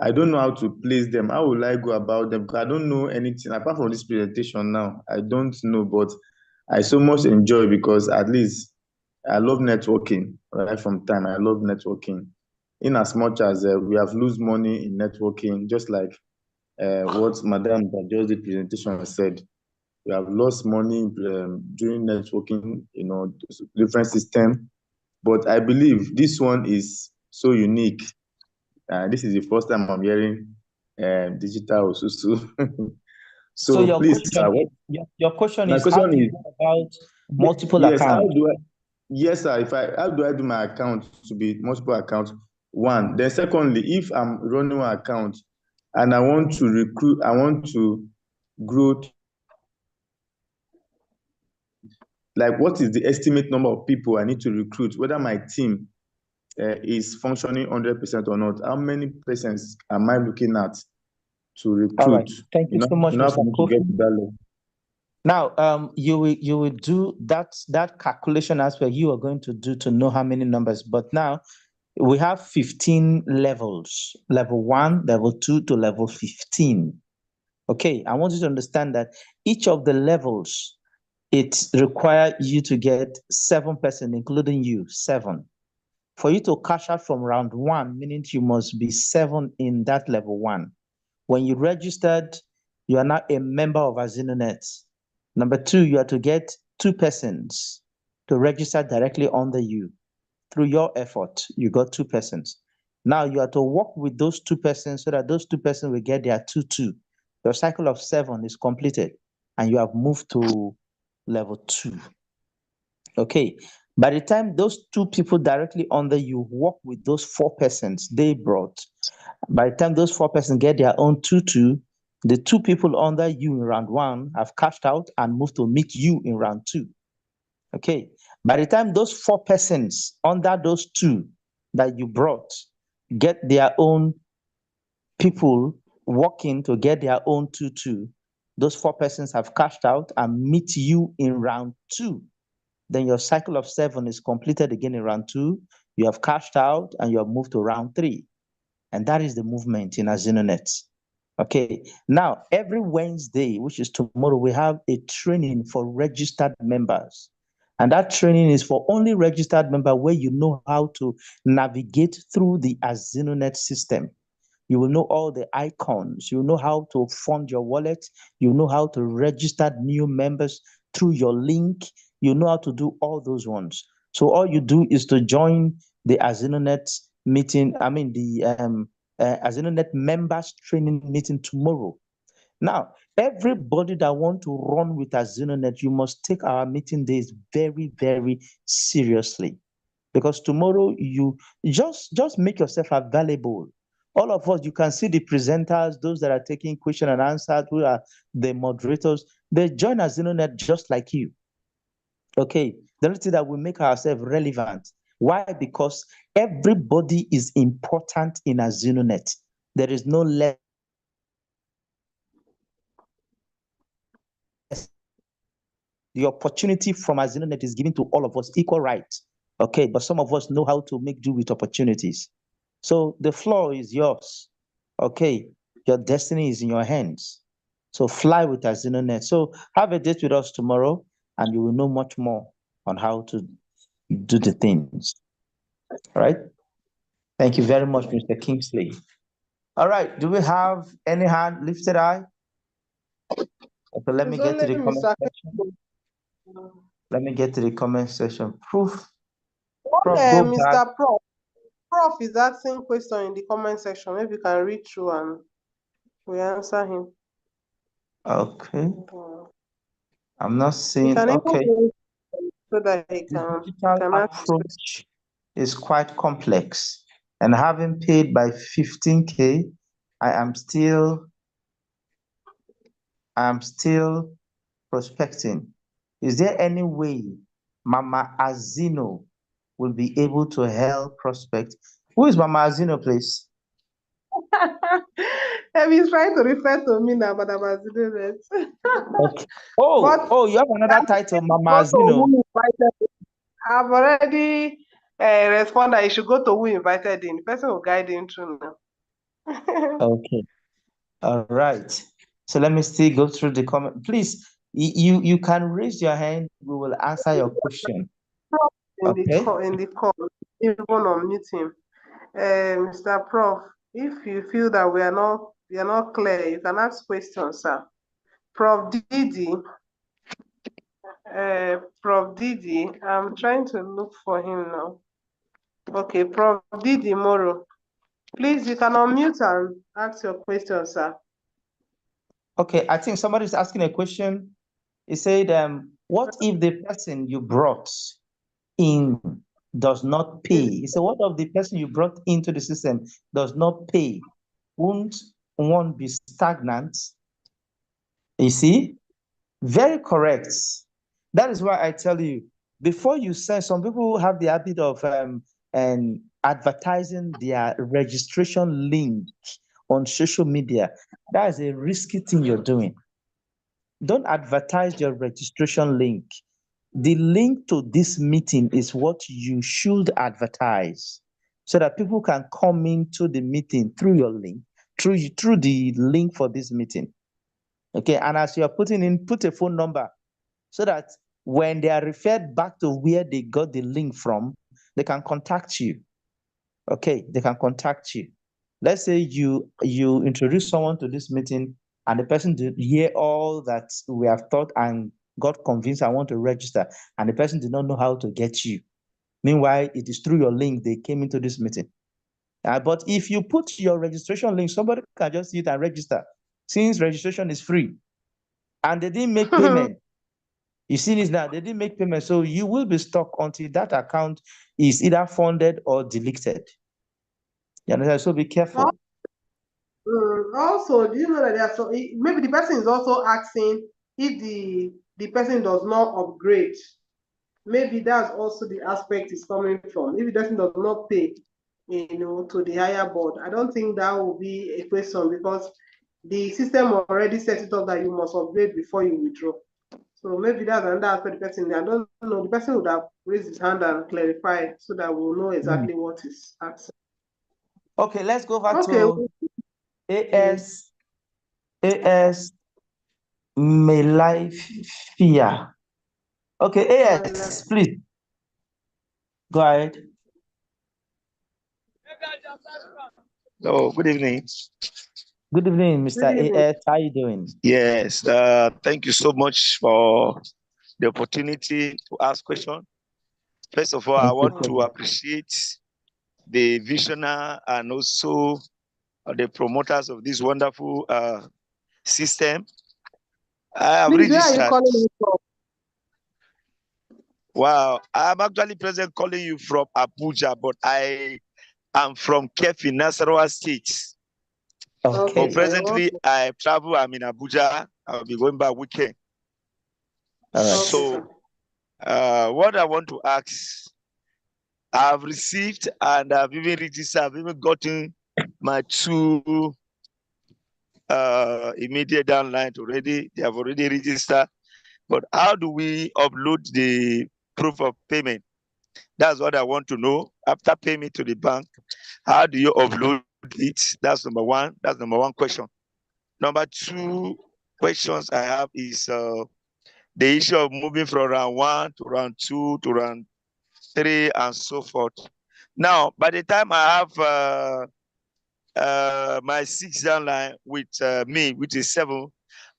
I don't know how to place them. How will I go about them? Because I don't know anything apart from this presentation now. I don't know, but I so much enjoy because at least I love networking right from time. I love networking. In as much as we have lose money in networking, just like what Madam that just did presentation said, we have lost money during networking, different system. But I believe this one is so unique. This is the first time I'm hearing digital Osusu. So your please, question, sir, your question my is, question how do you is, go about multiple yes, accounts? yes, sir. How do I do my account to be multiple accounts? One. Then secondly, if I'm running one account and I want to recruit, I want to grow, like what is the estimate number of people I need to recruit, whether my team is functioning 100% or not? How many persons am I looking at to recruit? All right. Thank you so much, Mr. To get to that level. Now, you will do that calculation as well. You are going to do to know how many numbers. But now we have 15 levels: level 1, level 2 to level 15. Okay, I want you to understand that each of the levels, it requires you to get 7 persons, including you, 7. For you to cash out from round 1, meaning you must be 7 in that level 1. When you registered, you are now a member of AZINONET. Number 2, you are to get 2 persons to register directly under you. Through your effort, you got 2 persons. Now you are to work with those 2 persons so that those 2 persons will get their 2. Your cycle of 7 is completed and you have moved to level 2. Okay. By the time those 2 people directly under you work with those 4 persons they brought, by the time those 4 persons get their own 2, the 2 people under you in round 1 have cashed out and moved to meet you in round 2. Okay. By the time those 4 persons under those 2 that you brought get their own people working to get their own 2, those 4 persons have cashed out and meet you in round 2. Then your cycle of 7 is completed again in round 2. You have cashed out and you have moved to round 3. And that is the movement in AZINONET. Okay. Now, every Wednesday, which is tomorrow, we have a training for registered members. And that training is for only registered members where you know how to navigate through the AZINONET system. You will know all the icons. You will know how to fund your wallet. You will know how to register new members through your link. You know how to do all those ones. So all you do is to join the AZINONET meeting, the AZINONET members training meeting tomorrow. Now, everybody that want to run with AZINONET, you must take our meeting days very, very seriously. Because tomorrow you just make yourself available. All of us, you can see the presenters, those that are taking question and answers, who are the moderators, they join AZINONET just like you. Okay, the only thing that will make ourselves relevant. Why? Because everybody is important in AZINONET. There is no less. The opportunity from AZINONET is given to all of us, equal rights. Okay, but some of us know how to make do with opportunities. So the floor is yours. Okay, your destiny is in your hands. So fly with AZINONET. So have a date with us tomorrow, and you will know much more on how to do the things. All right. Thank you very much, Mr. Kingsley. All right. Do we have any hand lifted eye? Okay, let me It's get to only the comment Mr. section. Let me get to the comment section. Prof, Okay, go back. Mr. Prof is asking question in the comment section. Maybe you can read through and we answer him. Okay. Uh, I'm not You seeing. can Okay. even so that he The can digital ask questions. approach is quite complex. And having paid by 15K, I'm still prospecting. Is there any way Mama Azino will be able to help prospect? Who is Mama Azino, please? He's trying to refer to me now, but I'm AZINONET. Okay. Oh, you have another title, Mama Azino. I've already responded. You should go to who invited in. The person will guide him through now. Okay. All right. So let me still go through the comment. Please, you can raise your hand. We will answer your question. Okay. In the call, even unmute him. Mr. Prof, if you feel that we are not clear, you can ask questions, sir. Prof Didi, I'm trying to look for him now. Okay, Prof Didi Moro, please, you can unmute and ask your question, sir. Okay, I think somebody's asking a question. He said, what if the person you brought in does not pay? He said, what if the person you brought into the system does not pay? Won't one be stagnant? You see? Very correct. That is why I tell you, before you send, some people have the habit of advertising their registration link on social media. That is a risky thing you're doing. Don't advertise your registration link. The link to this meeting is what you should advertise so that people can come into the meeting through your link, through the link for this meeting. Okay, and as you're putting in, put a phone number so that when they are referred back to where they got the link from, they can contact you. Okay, they can contact you. Let's say you introduce someone to this meeting and the person did hear all that we have taught and got convinced I want to register, and the person did not know how to get you. Meanwhile, it is through your link they came into this meeting. But if you put your registration link, somebody can just see it and register, since registration is free. And they didn't make payment. You see this now, they didn't make payment, so you will be stuck until that account is either funded or deleted. You understand? So be careful. Also, do you know that there are so maybe the person is also asking if the person does not upgrade? Maybe that's also the aspect is coming from. If the person does not pay, to the higher board, I don't think that will be a question because the system already set it up that you must upgrade before you withdraw. So maybe that's another aspect the person. I don't know. The person would have raised his hand and clarified so that we'll know exactly what is asking. Okay, let's go back to AS May Life Fear. Okay, AS, please go ahead. Oh, good evening. Good evening, Mr. AS. How are you doing? Yes, thank you so much for the opportunity to ask questions. First of all, I want to appreciate the visionary and also the promoters of this wonderful system. I have Please, where are you registered. calling me from? Wow, I'm actually present calling you from Abuja, but I am from Kefi, Nasarawa State. Okay. But presently, I travel. I'm in Abuja. I'll be going back weekend. All right. So, what I want to ask, I've received and I've even registered. I've even gotten my 2 immediate downline already. They have already registered. But how do we upload the proof of payment? That's what I want to know. After payment to the bank, how do you upload it? That's number one. That's number one question. Number 2 questions I have is the issue of moving from round 1 to round 2 to round 3 and so forth. Now, by the time I have my 6 downline with me, which is 7,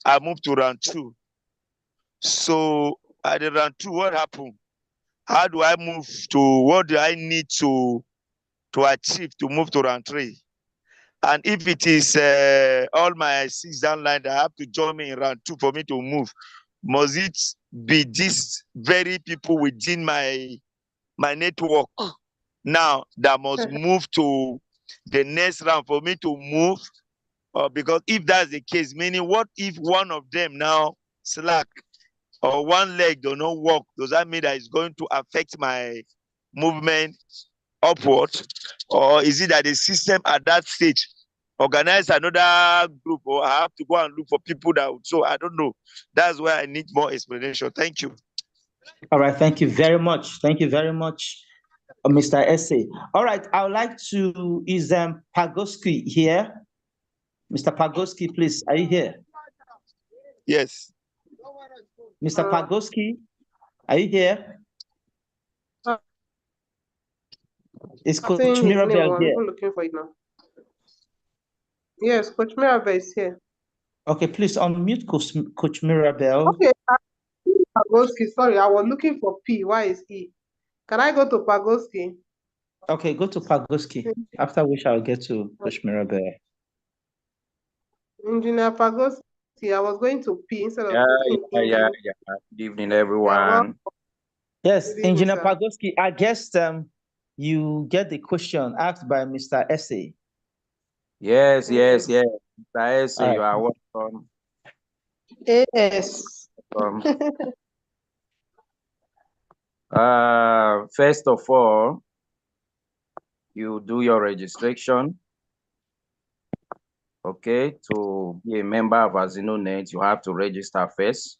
I move to round 2. So at the round 2, what happened? How do I move to, what do I need to achieve to move to round 3? And if it is all my 6 downline that have to join me in round 2 for me to move, must it be these very people within my network now that must move to the next round for me to move? Because if that's the case, meaning what if one of them now slack or one leg do not work? Does that mean that it's going to affect my movement upward? Or is it that the system at that stage organize another group, or I have to go and look for people that would? So I don't know. That's where I need more explanation. Thank you. All right. Thank you very much. Thank you very much, Mr. Esse. All right. I would like to, is Pagoski here? Mr. Pagoski, please, are you here? Yes. Mr. Pagoski, are you here? Is Coach Mirabel here? I'm looking for it now. Yes, Coach Mirabel is here. Okay, please unmute Coach Mirabel. Okay, Pagoski, sorry, I was looking for P. Why is E? Can I go to Pagoski? Okay, go to Pagoski. After which I'll get to Coach Mirabel. Engineer Pagoski, I was going to P instead of Yeah. Good evening, everyone. Yes, Good evening, Engineer sir. Pagoski, I guess you get the question asked by Mr. Esse. Yes. Mr. Esse, All right. you are welcome. Yes. First of all, you do your registration. Okay, to be a member of AZINONET, you have to register first.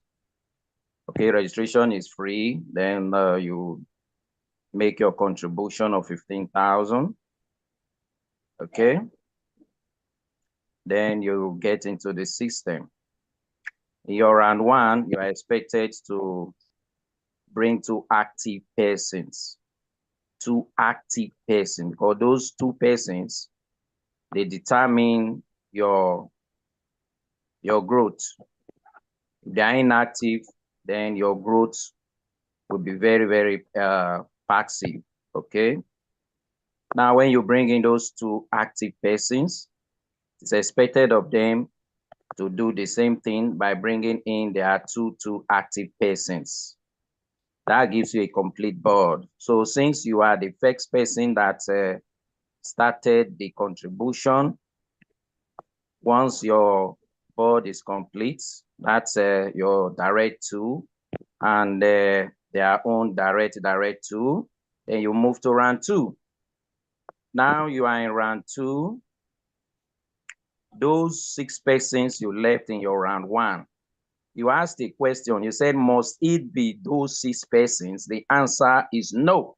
Okay, registration is free. Then you make your contribution of 15,000. Okay. Then you get into the system. In your round 1, you are expected to bring 2 active persons. 2 active persons, because those 2 persons, they determine your growth. If they are inactive, then your growth will be very, very passive. Okay. Now, when you bring in those 2 active persons, it's expected of them to do the same thing by bringing in their 2 active persons. That gives you a complete board. So since you are the first person that started the contribution, once your board is complete, that's your direct 2 and their own direct 2, then you move to round 2. Now you are in round 2. Those 6 persons you left in your round 1, you asked a question. You said, must it be those 6 persons? The answer is no.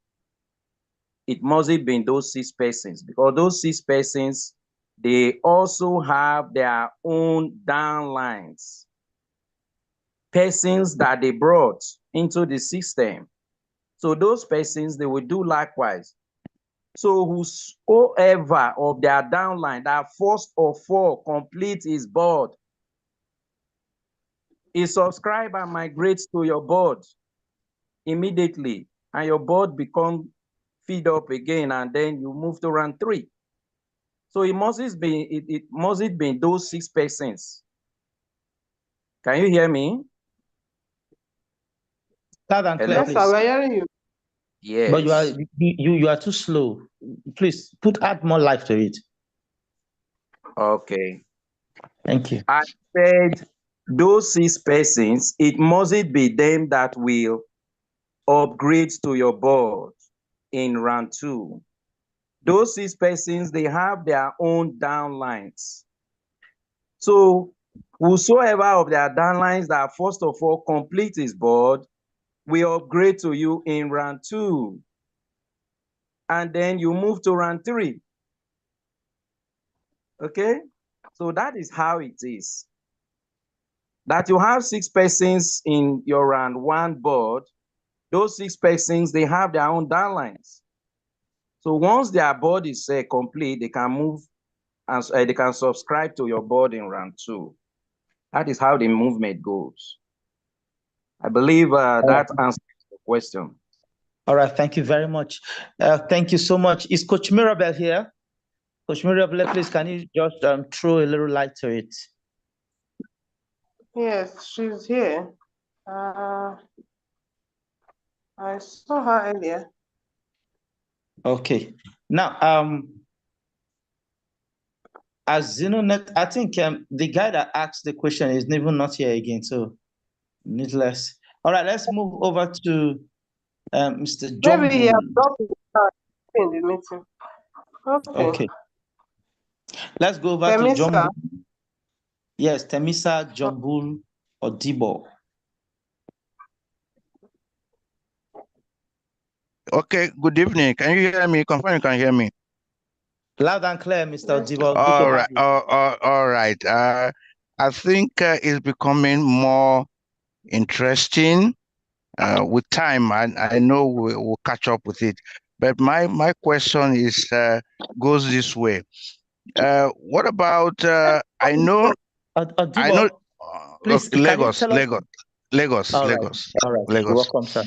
It mustn't be those 6 persons, because those 6 persons, they also have their own downlines, persons that they brought into the system. So those persons, they will do likewise. So whosoever of their downline that first of all complete his board, he subscribe and migrates to your board immediately, and your board become feed up again, and then you move to round 3. So it mustn't be those 6 persons Can you hear me? Loud and clear, Yes, please. sir, we're hearing you. Yes. But you are too slow. Please add more life to it. Okay. Thank you. I said those 6 persons, it mustn't be them that will upgrade to your board in round 2. Those 6 persons, they have their own downlines. So whosoever of their downlines that first of all complete his board will upgrade to you in round 2. And then you move to round 3. Okay? So that is how it is. That you have 6 persons in your round 1 board. Those 6 persons, they have their own downlines. So once their board is complete, they can move and they can subscribe to your board in round 2. That is how the movement goes. I believe that answers the question. All right, thank you very much. Thank you so much. Is Coach Mirabel here? Coach Mirabel, please, can you just throw a little light to it? Yes, she's here. I saw her earlier. Okay. Now, AZINONET, I think the guy that asked the question is even not here again, so needless. All right, let's move over to Mr. John. Maybe he has dropped in the meeting. Okay. Let's go over Temisa. to John. Yes, Temisa Jombul Odibo. Okay, good evening. Can you hear me? Confirm you can hear me. Loud and clear, Mr. Odibo. All right. All right. I think it's becoming more interesting with time. I know we'll catch up with it. But my question is goes this way. What about I know please, Lagos. All right. All right. Lagos. You're welcome, sir.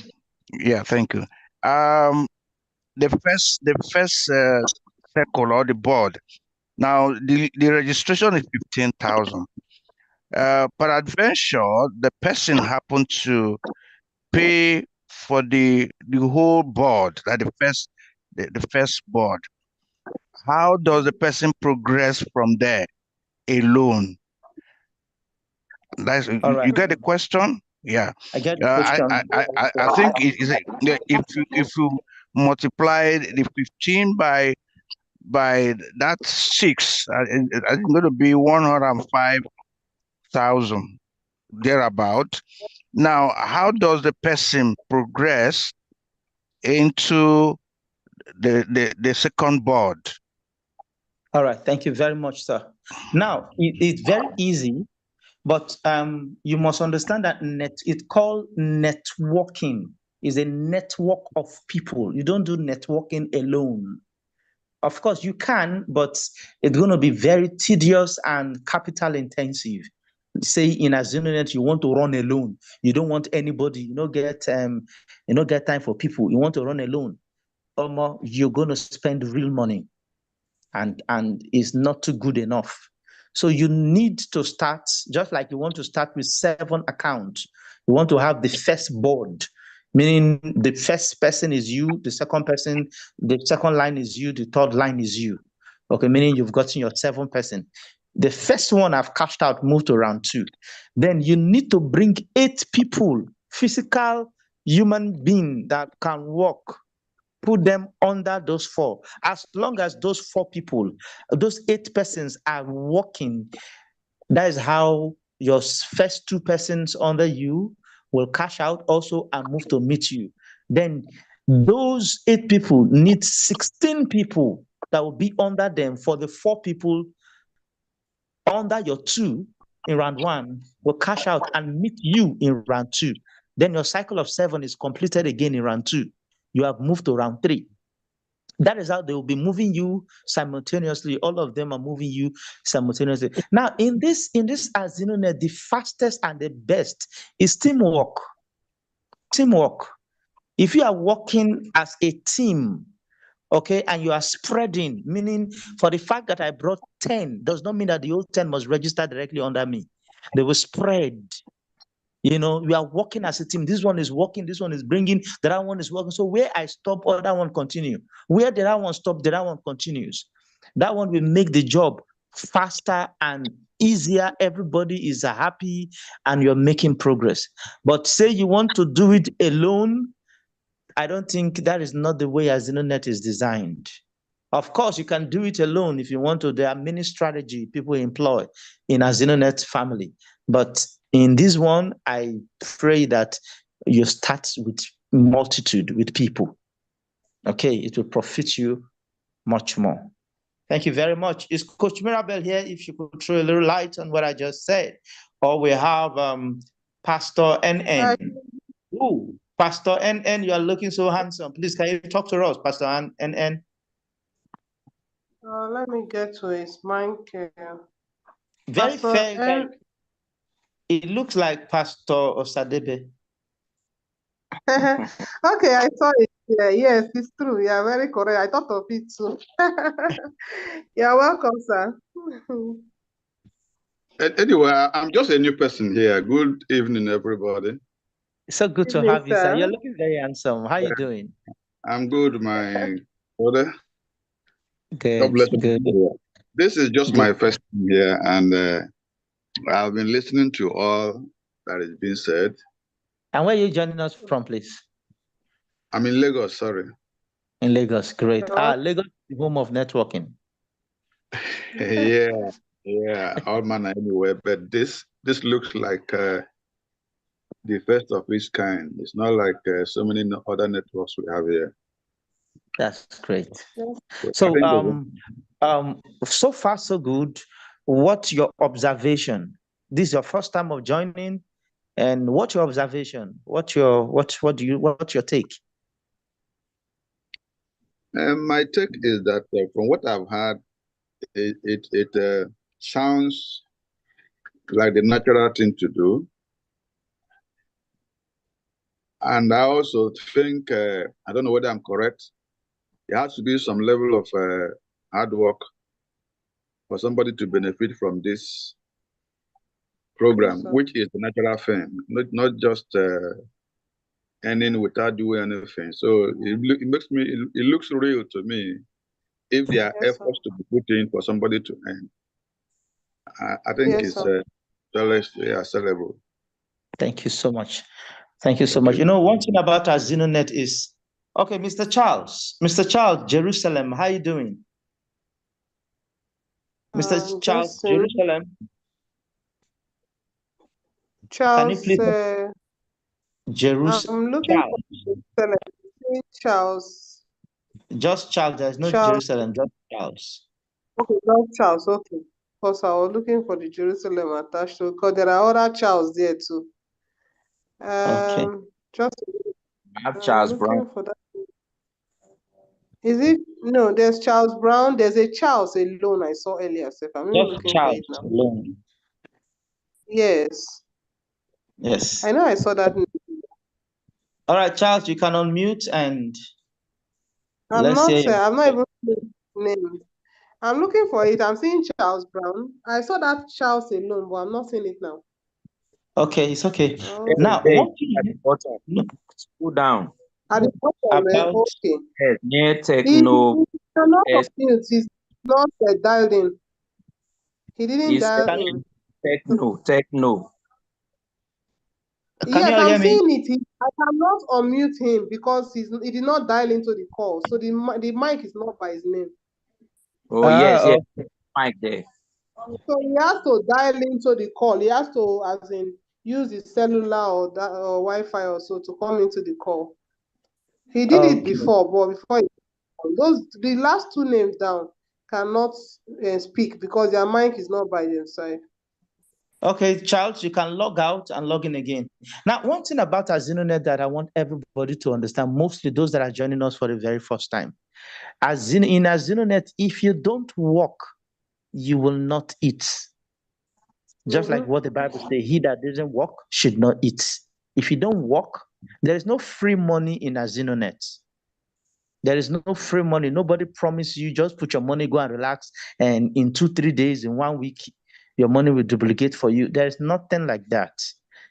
Yeah, thank you. The first circle or the board. Now the registration is 15,000. Peradventure, the person happened to pay for the whole board, that the first board. How does the person progress from there alone? That's you get the question? Yeah. I get the question. I think if you multiply the 15 by that 6, it's going to be 105,000 thereabout. Now, how does the person progress into the second board? All right, thank you very much, sir. Now, it's very easy, but you must understand that it's called networking. Is a network of people. You don't do networking alone. Of course, you can, but it's going to be very tedious and capital intensive. Say in AZINONET, you want to run alone. You don't want anybody. You don't get time for people. You want to run alone. You're going to spend real money, and it's not too good enough. So you need to start just like you want to start with 7 accounts. You want to have the first board, meaning the first person is you, the second line is you, the third line is you. Okay, meaning you've gotten your 7 person. The first one I've cashed out, moved to round 2. Then you need to bring 8 people, physical human being that can work. Put them under those 4. As long as those 4 people, those 8 persons are working, that is how your first 2 persons under you will cash out also and move to meet you. Then those 8 people need 16 people that will be under them for the 4 people under your 2 in round 1 will cash out and meet you in round 2. Then your cycle of 7 is completed again in round 2. You have moved to round 3. That is how they will be moving you simultaneously. All of them are moving you simultaneously. Now, in this AZINONET, the fastest and the best is teamwork. Teamwork. If you are working as a team, okay, and you are spreading, meaning for the fact that I brought 10 does not mean that the whole 10 must register directly under me. They will spread. You know, we are working as a team. This one is working, this one is bringing, the other one is working. So where I stop, other one continue. Where the other one stop, the other one continues. That one will make the job faster and easier. Everybody is happy and you're making progress. But say you want to do it alone, I don't think that is not the way AZINONET is designed. Of course, you can do it alone if you want to. There are many strategy people employ in AZINONET family. But in this one, I pray that you start with multitude, with people. Okay, it will profit you much more. Thank you very much. Is Coach Mirabel here? If you could throw a little light on what I just said. Or we have Pastor NN. Ooh, Pastor NN, you are looking so handsome. Please, can you talk to us, Pastor NN? Let me get to his mic. Very Pastor fair. N. It looks like Pastor Osadebe. Okay, I saw it. Yeah, yes, it's true. Yeah, very correct. I thought of it too. You're welcome, sir. Anyway, I'm just a new person here. Good evening, everybody. It's so good to have you, sir. You're looking very handsome. How are you doing? I'm good, my brother. Good. God bless Good. you. This is just my first time here, and I've been listening to all that is being said. And where are you joining us from, please? I'm in Lagos, sorry. In Lagos, great. Lagos is the home of networking. yeah, all manner anyway. But this looks like the first of its kind. It's not like so many other networks we have here. That's great. So, so far so good. What's your observation? This is your first time of joining, and what's your observation? What's your take? My take is that from what I've heard, it sounds like the natural thing to do. And I also think, I don't know whether I'm correct, there has to be some level of hard work for somebody to benefit from this program, which is the natural thing, not just earning without doing anything. So it looks real to me if there are efforts to be put in for somebody to earn. I think it's sellable. Thank you so much. Thank you so much. You know, one thing about AZINONET is, okay, Mr. Charles, Jerusalem, how are you doing? Mr. Charles, Jerusalem. Charles, can you please? I'm looking for Charles. Just Charles, there's no Jerusalem, just Charles. Okay, just Charles, okay. Because I was looking for the Jerusalem attached to, because there are other Charles there too. Okay. Just I have Charles Brown. For that. Is it? No, there's Charles Brown. There's a Charles alone I saw earlier. So I'm not looking Charles for it now. Alone. Yes. Yes. I know I saw that. All right, Charles, you can unmute and I'm not even seeing name. I'm looking for it. I'm seeing Charles Brown. I saw that Charles alone, but I'm not seeing it now. Okay, it's okay. Now, go down. At the bottom, okay. Yes, near techno. He's not dialed in. He didn't dial in. Techno. Yes, I'm seeing it. I cannot unmute him because he did not dial into the call. So the mic is not by his name. Oh, yes. Mic there. So he has to dial into the call. He has to, as in, use his cellular or Wi-Fi or so to come into the call. He did it before, but before the last two names down cannot speak because their mic is not by their side. Okay, Charles, you can log out and log in again. Now, one thing about AZINONET that I want everybody to understand, mostly those that are joining us for the very first time. In AZINONET, if you don't work, you will not eat. Just like what the Bible says, he that doesn't work should not eat. If you don't work, there is no free money in AZINONET. There is no free money. Nobody promises you just put your money, go and relax, and in 2-3 days, in 1 week, your money will duplicate for you. There is nothing like that.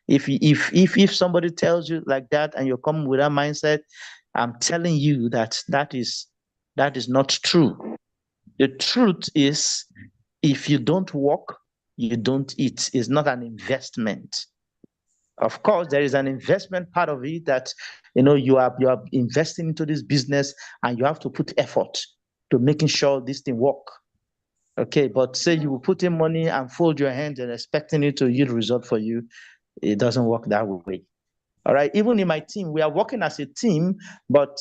If somebody tells you like that and you come with that mindset, I'm telling you that is not true. The truth is, if you don't work, you don't eat. It's not an investment. Of course, there is an investment part of it that you are investing into this business, and you have to put effort to making sure this thing work. Okay, but say you will put in money and fold your hands and expecting it to yield result for you, it doesn't work that way. All right. Even in my team, we are working as a team, but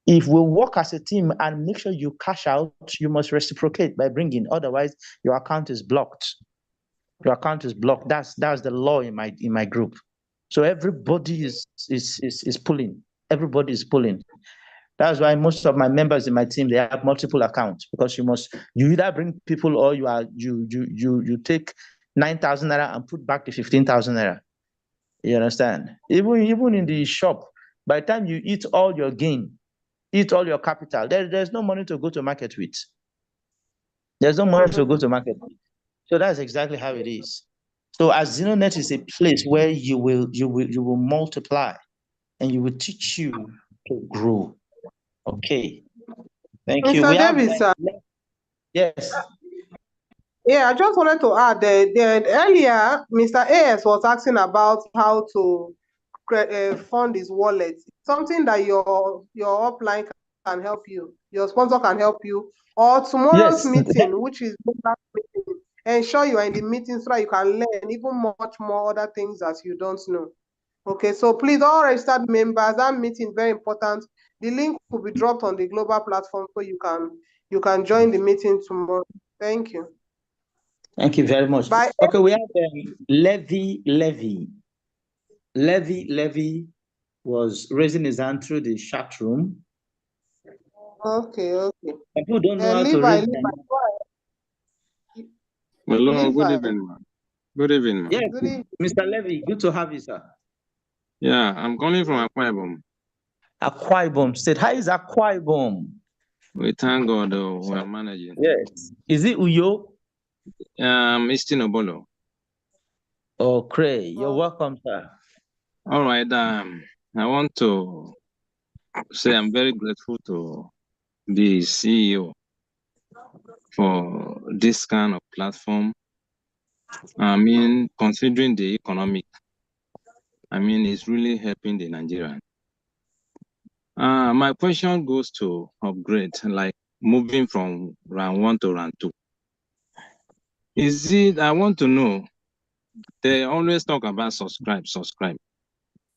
if we work as a team and make sure you cash out, you must reciprocate by bringing. Otherwise, your account is blocked. Your account is blocked. That's the law in my group. So everybody is pulling. Everybody is pulling. That's why most of my members in my team, they have multiple accounts, because you either bring people or you take 9,000 naira and put back the 15,000 naira. You understand? Even in the shop, by the time you eat all your gain, eat all your capital, there's no money to go to market with. There's no money to go to market with. So that's exactly how it is. So AZINONET is a place where you will multiply, and you will teach you to grow. Okay. Thank you. Mr. David, sir. Yes. Yeah, I just wanted to add that earlier, Mr. AS was asking about how to fund his wallet. Something that your upline can help you, your sponsor can help you, or tomorrow's meeting, which is ensure you are in the meeting so that you can learn even much more other things that you don't know. Okay, so please, all registered members, that meeting very important. The link will be dropped on the global platform so you can join the meeting tomorrow. Thank you. Thank you very much. Bye. Okay, we have Levy. Levy was raising his hand through the chat room. Okay. People don't know how to raise their hand. Hello, good evening, man. Good evening, man. Yes, Mr. Levy, good to have you, sir. Yeah, I'm calling from Akwa Ibom. Akwa Ibom State. How is Akwa Ibom? We thank God we are managing. Yes. Is it Uyo? It's Tinobolo. Oh, Cray. You're welcome, sir. All right. I want to say I'm very grateful to be CEO for this kind of platform. I mean, considering the economic, I mean, it's really helping the Nigerian. My question goes to upgrade, like moving from round 1 to round 2. I want to know, they always talk about subscribe.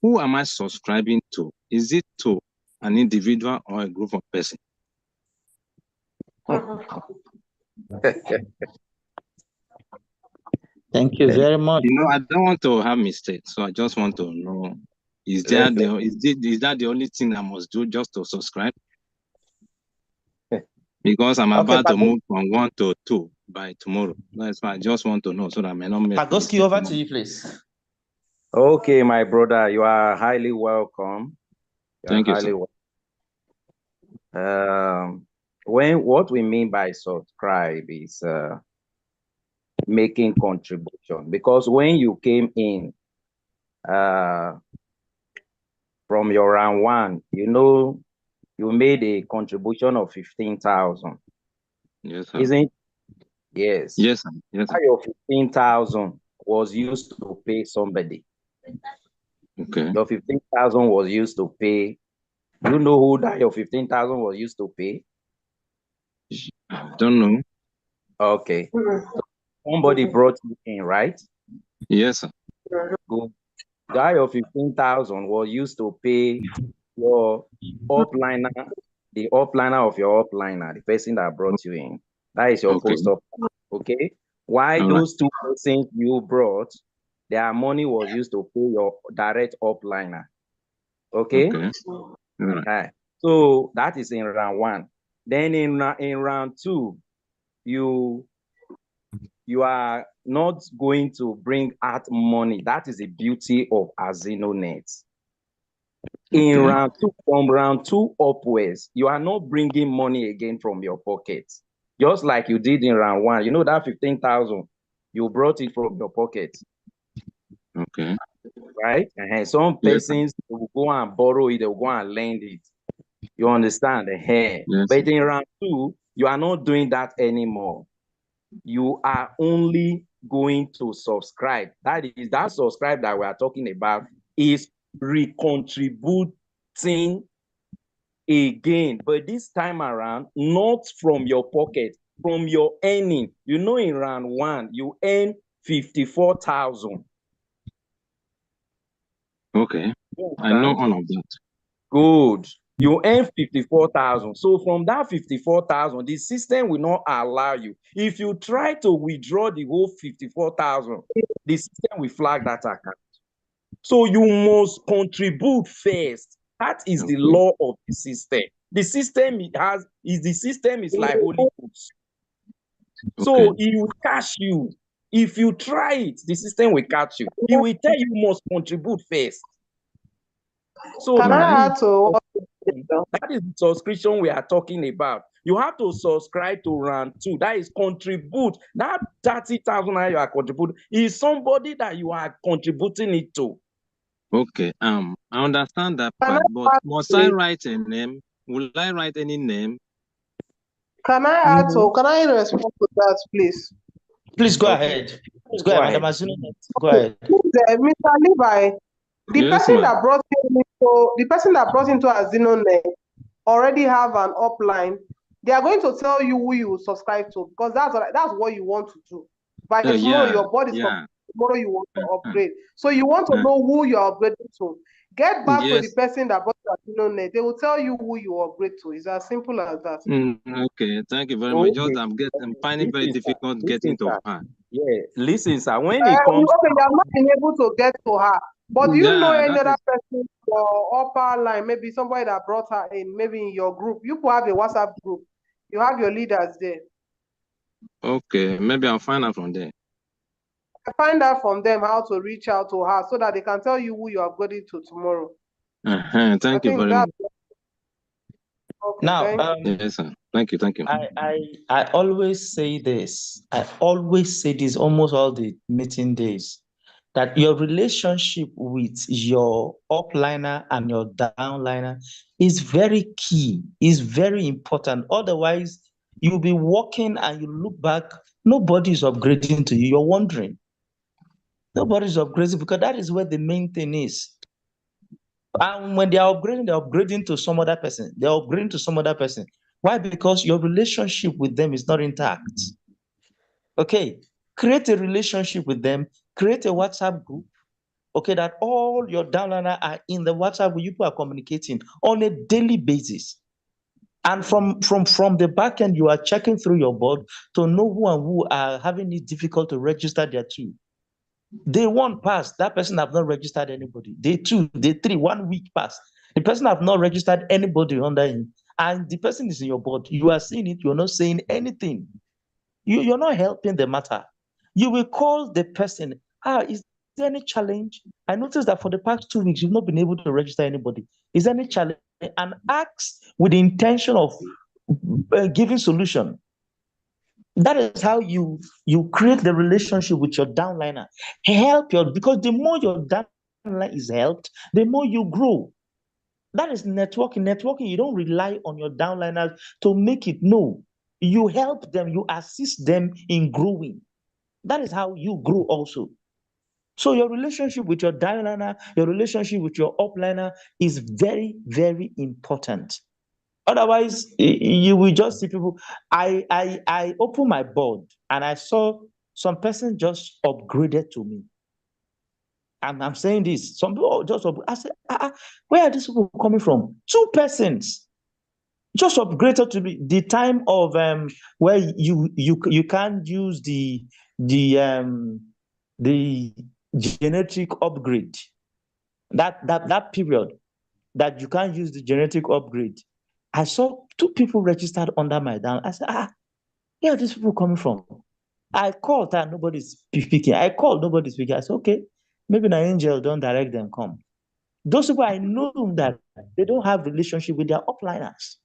Who am I subscribing to? Is it to an individual or a group of persons? Thank you very much. I don't want to have mistakes, so I just want to know, is that the only thing I must do, just to subscribe? Because I'm about to move from 1 to 2 by tomorrow. That's why I just want to know so that I may not make Pagoski, over to you, please. Okay, my brother, you are highly welcome. Thank you, sir. What we mean by subscribe is making contribution, because when you came in from your round 1, you made a contribution of 15,000. Yes, sir. Isn't it? Yes. Yes, sir. Yes, sir. Your 15,000 was used to pay somebody. Okay. Your 15,000 was used to pay. You know who that your 15,000 was used to pay? I don't know. Okay. So somebody brought you in, right? Yes, sir. Good. That your 15,000 was used to pay your upliner, the upliner of your upliner, the person that brought you in. That is your post up. Okay. Why those 2 persons you brought, their money was used to pay your direct upliner. Okay. Right. So that is in round 1. Then in round 2, you are not going to bring out money. That is the beauty of AZINONET. In round 2, from round 2 upwards, you are not bringing money again from your pocket, just like you did in round 1. You know that 15,000 You brought it from your pocket. Okay. Right? Some Yes, persons will go and borrow it, they will go and lend it. You understand? yes. But in round 2, you are not doing that anymore. You are only going to subscribe. That is, that subscribe that we are talking about is recontributing again. But this time around, not from your pocket, from your earning. You know, in round 1, you earn 54,000. Okay. I know all of that. Good. You earn 54,000. So from that 54,000, the system will not allow you. If you try to withdraw the whole 54,000, the system will flag that account. So you must contribute first. That is the law of the system. The system is like Holy Ghost. So it will catch you. If you try it, the system will catch you. It will tell you must contribute first. So can I add to that is the subscription we are talking about. You have to subscribe to round 2. That is contribute. That 30,000 you are contributing is somebody that you are contributing it to. Okay. I understand that part, but must I write a name? Will I write any name? Can I add to? Can I respond to that, please? Please go ahead. Please go ahead, Madam AZINONET. Go ahead. Mr. Levi, the person that brought into AZINONET already have an upline. They are going to tell you who you subscribe to, because that's what you want to do. By tomorrow, your body is tomorrow you want to upgrade. So you want to know who you are upgrading to. Get back to the person that brought you AZINONET. They will tell you who you upgrade to. It's as simple as that. Okay, thank you very much. Just I'm finding very difficult getting to her. Yeah, listen, sir. When it comes, okay, you have not been able to get to her. But do you know any other person or upper line, maybe somebody that brought her in, maybe in your group? You could have a WhatsApp group. You have your leaders there. Okay, maybe I'll find out from there. Find out from them how to reach out to her so that they can tell you who you are going to tomorrow. Thank you very much. Okay, now, yes, sir. Thank you. I always say this. I always say this almost all the meeting days, that your relationship with your upliner and your downliner is very key, is very important. Otherwise, you'll be walking and you look back, nobody's upgrading to you. You're wondering. Nobody's upgrading, because that is where the main thing is. And when they're upgrading to some other person. They're upgrading to some other person. Why? Because your relationship with them is not intact. Okay, create a relationship with them, create a WhatsApp group, okay, that all your downliner are in the WhatsApp group. You people are communicating on a daily basis. And from the back end, you are checking through your board to know who and who are having it difficult to register their two. Day 1 passed, that person have not registered anybody. Day 2, day 3, 1 week passed. The person have not registered anybody under him. And the person is in your board. You are seeing it, you're not saying anything. You're not helping the matter. You will call the person, is there any challenge? I noticed that for the past 2 weeks, you've not been able to register anybody. Is there any challenge? And ask with the intention of giving solution. That is how you create the relationship with your downliner. Because the more your downline is helped, the more you grow. That is networking. Networking, you don't rely on your downliners to make it. No, you help them, you assist them in growing. That is how you grow also. So your relationship with your downliner, your relationship with your upliner is very, very important. Otherwise, you will just see people. I opened my board and I saw some person just upgraded to me. And I'm saying this, some people just I said, where are these people coming from? 2 persons just upgraded to me. The time of where you can't use the genetic upgrade. That period that you can't use the genetic upgrade. I saw 2 people registered under my down. I said, where are these people coming from? I called and nobody's speaking. I called, nobody's speaking. I said, okay, maybe an angel don't direct them come. Those people, I know that they don't have relationship with their upliners.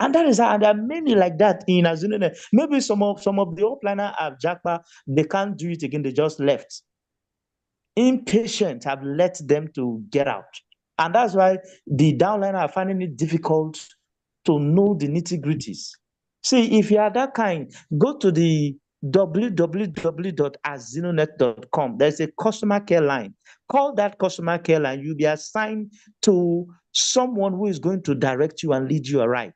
And that is how, and there are many like that in AZINONET. Maybe some of the upliner have jackpot, they can't do it again, they just left. Impatient have let them to get out. And that's why the downliner are finding it difficult to know the nitty-gritties. See, if you are that kind, go to the www.azinonet.com. There's a customer care line. Call that customer care line. You'll be assigned to someone who is going to direct you and lead you aright.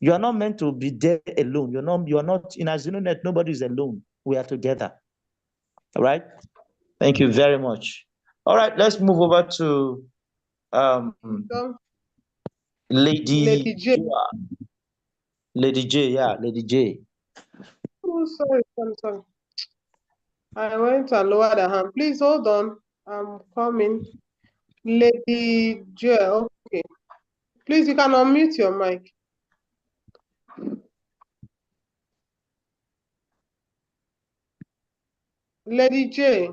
You are not meant to be there alone. You are not in AZINONET. Nobody is alone. We are together. All right. Thank you very much. All right, let's move over to Lady J. Lady J, yeah, Lady J. Oh, sorry. I went to lower the hand. Please hold on. I'm coming. Lady J. Okay. Please, you can unmute your mic. Lady J,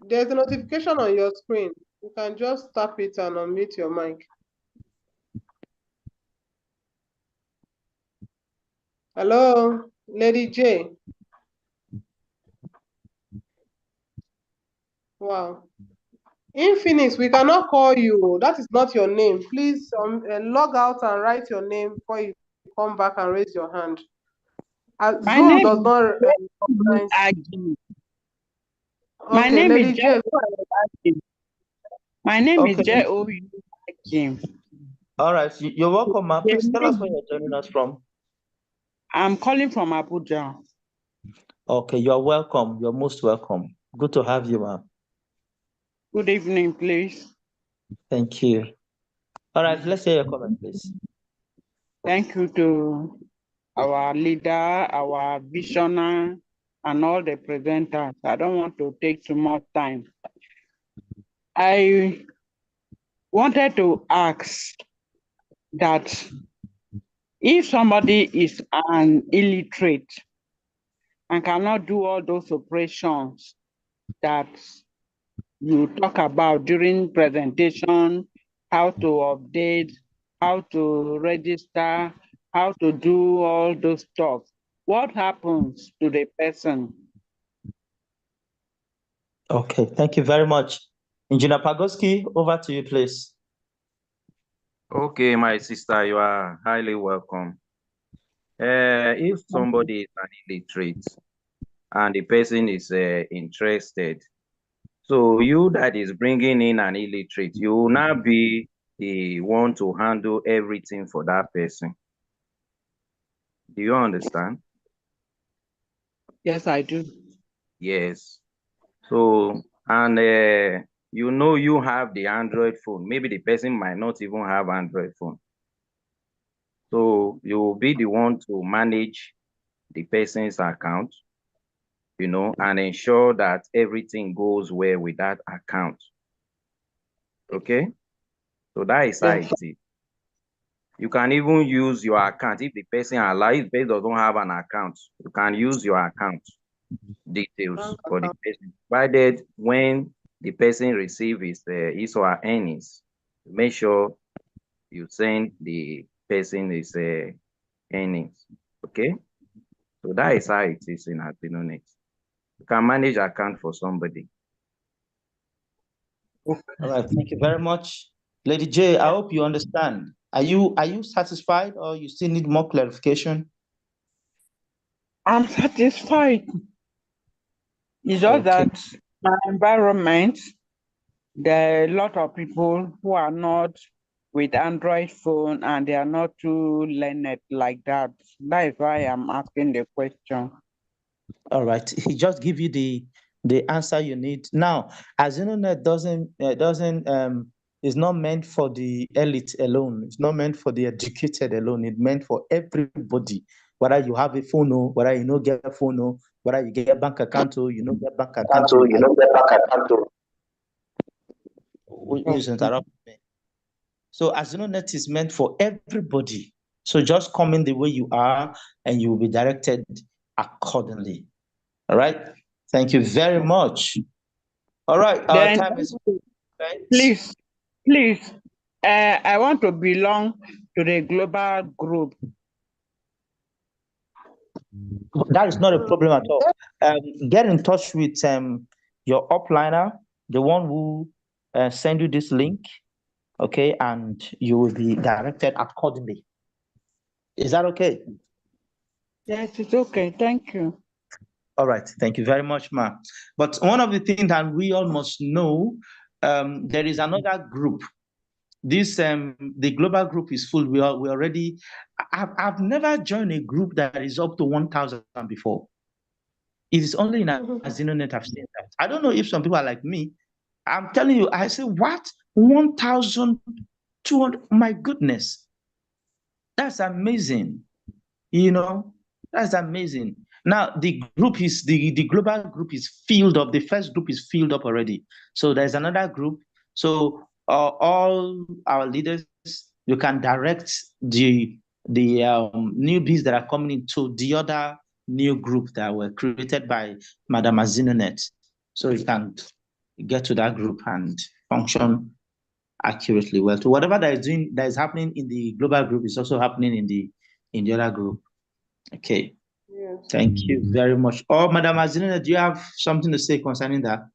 there's a notification on your screen. You can just tap it and unmute your mic. Hello, Lady J. Wow. Infinix, we cannot call you. That is not your name. Please log out and write your name before you come back and raise your hand. Zoom does not recognize. My Okay, name Lady is J. My name is J-O-U. All right, you're welcome, ma. Please tell us where you're joining us from. I'm calling from Abuja. Okay, you're welcome. You're most welcome. Good to have you, ma. Good evening, please. Thank you. All right, let's hear your comment, please. Thank you to our leader, our visionary, and all the presenters. I don't want to take too much time. I wanted to ask that if somebody is an illiterate and cannot do all those operations that you talk about during presentation, how to update, how to register, how to do all those stuff, what happens to the person? Okay, thank you very much. Engineer Pagoski, over to you, please. Okay, my sister, you are highly welcome. If somebody is an illiterate and the person is interested, so you that is bringing in an illiterate, you will now be the one to handle everything for that person. Do you understand? Yes, I do. Yes. So, and you know you have the Android phone. Maybe the person might not even have Android phone. So you will be the one to manage the person's account, you know, and ensure that everything goes well with that account. Okay? So that is how it is. You can even use your account if the person allows, if the person doesn't have an account, you can use your account details for the person, provided when the person receives his or her earnings, make sure you send the person his earnings. Okay? So that is how it is in AZINONET. You can manage account for somebody. All right, thank you very much. Lady J, I hope you understand. Are you satisfied or you still need more clarification? I'm satisfied. It's just that my environment, there are a lot of people who are not with Android phone and they are not too learned like that. That is why I'm asking the question. All right, he just give you the answer you need. Now, AZINONET is not meant for the elite alone. It's not meant for the educated alone. It's meant for everybody. Whether you have a phone or whether you don't get a phone or whether you get a bank account or you don't get bank account. Please interrupt me. So AZINONET is meant for everybody. So just come in the way you are and you will be directed accordingly. All right. Thank you very much. All right. Our Then, time is spent. please, I want to belong to the global group. That is not a problem at all. Get in touch with your upliner, the one who send you this link, okay, and you will be directed accordingly. Is that okay? Yes, it's okay. Thank you. All right. Thank you very much, Ma. But one of the things that we all must know, there is another group. This the global group is full. We already. I've never joined a group that is up to 1,000 before. It is only in AZINONET I've seen that. I don't know if some people are like me. I'm telling you, I say, what? 1,200? My goodness. That's amazing. You know, that's amazing. Now the group is the global group is filled up. The first group is filled up already. So there's another group. So all our leaders, you can direct the newbies that are coming into the other new group that were created by Madam AZINONET. So you can get to that group and function accurately well. So whatever that is happening in the global group is also happening in the other group. Okay. Yes. Thank you very much. Oh, Madam AZINONET, do you have something to say concerning that?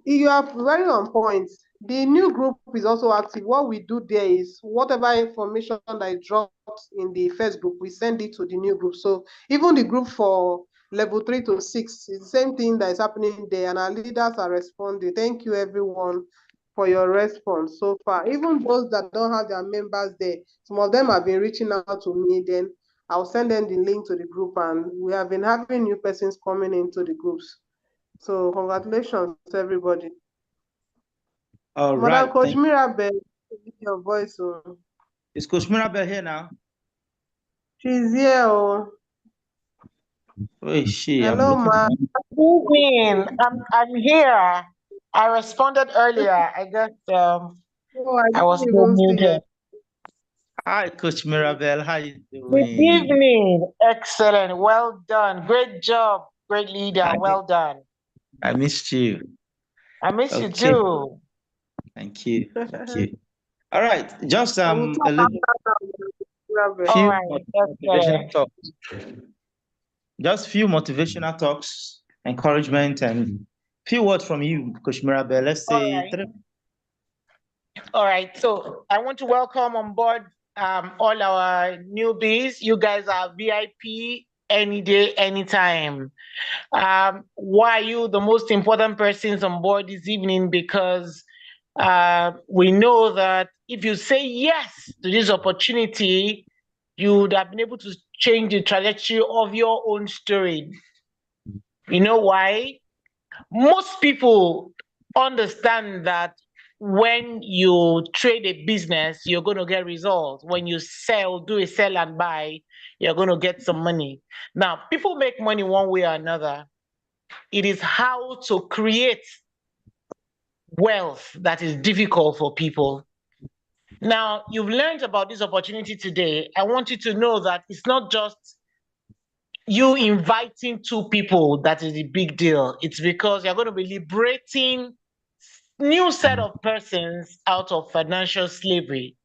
You are very on point. The new group is also active. What we do there is whatever information that is dropped in the first group, we send it to the new group. So even the group for level 3 to 6 is the same thing that is happening there, and our leaders are responding. Thank you, everyone, for your response so far. Even those that don't have their members there, some of them have been reaching out to me. Then I'll send them the link to the group, and we have been having new persons coming into the groups. So congratulations to everybody. All Madam right. Coach Mirabel, your voice. Oh. Is Coach Mirabel here now? She's here. Oh. Where is she? Hello, ma. Good evening. I'm here. I responded earlier. I guess I was didn't even see muted. Hi, Coach Mirabel. How you Good doing? evening. Excellent. Well done. Great job. Great leader. Well done. I missed you. I miss you Okay. too. Thank you. Thank you. All right. Just a little All few right. motivational talks. Just few motivational talks, encouragement, and few words from you, Coach Mirabel. Let's say All right. So I want to welcome on board all our newbies. You guys are VIP any day, anytime. Why are you the most important persons on board this evening? Because we know that if you say yes to this opportunity, you would have been able to change the trajectory of your own story. You know why? Most people understand that when you trade a business, you're going to get results. When you do a sell and buy, you're going to get some money. Now, people make money one way or another. It is how to create wealth that is difficult for people. Now, you've learned about this opportunity today. I want you to know that it's not just you inviting two people that is a big deal. It's because you're going to be liberating new set of persons out of financial slavery.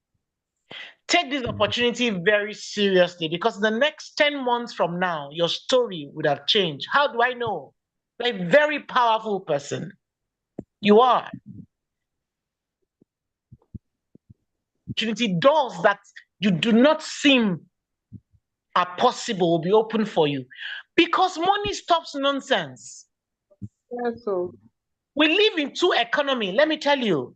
Take this opportunity very seriously, because in the next 10 months from now, your story would have changed. How do I know? You're a very powerful person. You are. Opportunity doors that you do not seem are possible will be open for you, because money stops nonsense. Yes, so. We live in two economies. Let me tell you,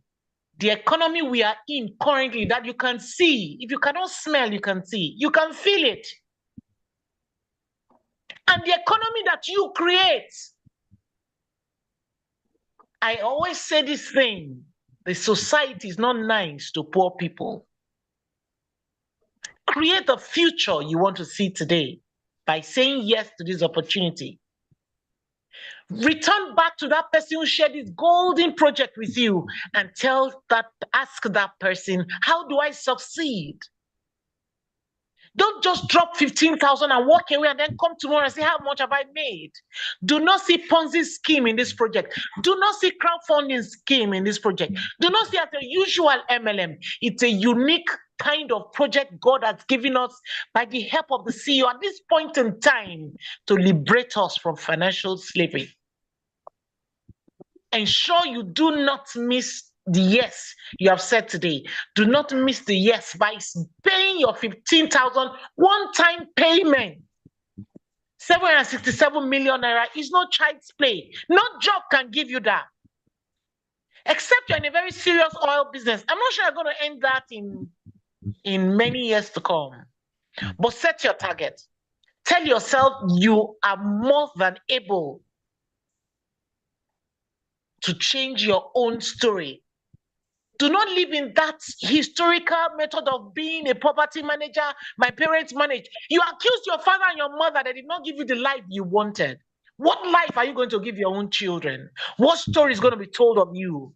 the economy we are in currently that you can see, if you cannot smell, you can see, you can feel it. And the economy that you create. I always say this thing, the society is not nice to poor people. Create the future you want to see today by saying yes to this opportunity. Return back to that person who shared this golden project with you and ask that person, how do I succeed? Don't just drop 15,000 and walk away and then come tomorrow and say, how much have I made? Do not see Ponzi scheme in this project. Do not see crowdfunding scheme in this project. Do not see as a usual MLM. It's a unique kind of project God has given us by the help of the CEO at this point in time to liberate us from financial slavery. Ensure you do not miss the yes you have said today. Do not miss the yes by paying your 15,000 one-time payment. 767 million naira is no child's play. No job can give you that. Except you're in a very serious oil business. I'm not sure you're going to end that in many years to come. But set your target. Tell yourself you are more than able to change your own story. Do not live in that historical method of being a property manager. My parents managed. You accused your father and your mother that did not give you the life you wanted. What life are you going to give your own children? What story is going to be told of you?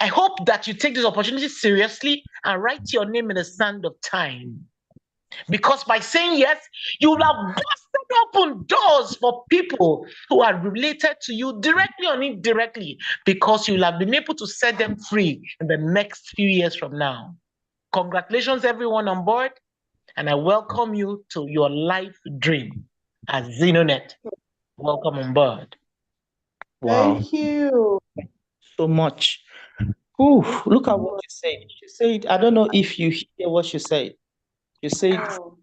I hope that you take this opportunity seriously and write your name in the sand of time. Because by saying yes, you will have busted open doors for people who are related to you directly or indirectly, because you will have been able to set them free in the next few years from now. Congratulations, everyone on board, and I welcome you to your life dream at AZINONET. Welcome on board. Wow. Thank you. So much. Ooh, look at what you said. She said, I don't know if you hear what she said. She said, Wow.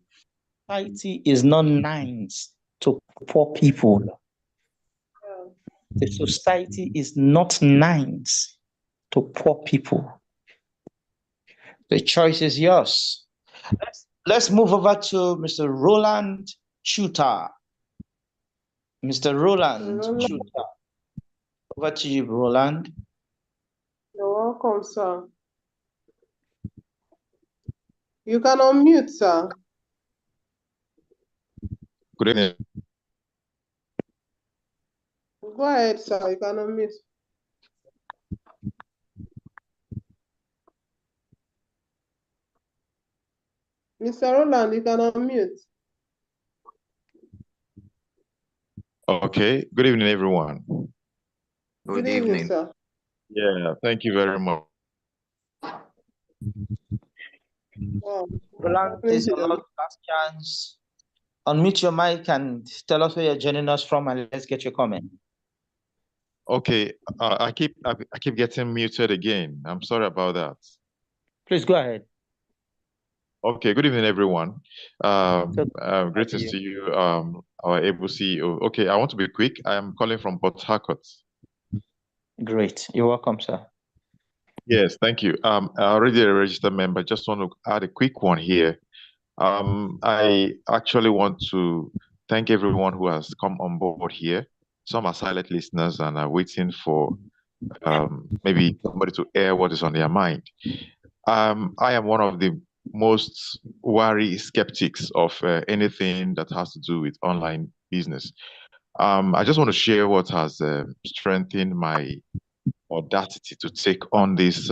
society is not nice to poor people. The society is not nice to poor people. The choice is yours. Let's move over to Mr. Roland Shooter. Mr. Roland Shooter. Over to you, Roland. You're welcome, sir. You can unmute, sir. Good evening. Go ahead, sir. You can unmute. Mr. Roland, you can unmute. Okay. Good evening, everyone. Good evening, sir. Yeah, thank you very much. Wow. Roland, this is your last chance. Unmute your mic and tell us where you're joining us from, and let's get your comment. Okay, I keep getting muted again. I'm sorry about that. Please go ahead. Okay, good evening, everyone. Greetings to you, our able CEO. Okay, I want to be quick. I am calling from Port Harcourt. Great. You're welcome, sir. Yes, thank you. Already a registered member. Just want to add a quick one here. I actually want to thank everyone who has come on board here. Some are silent listeners and are waiting for maybe somebody to air what is on their mind. I am one of the most wary skeptics of anything that has to do with online business. I just want to share what has strengthened my audacity to take on this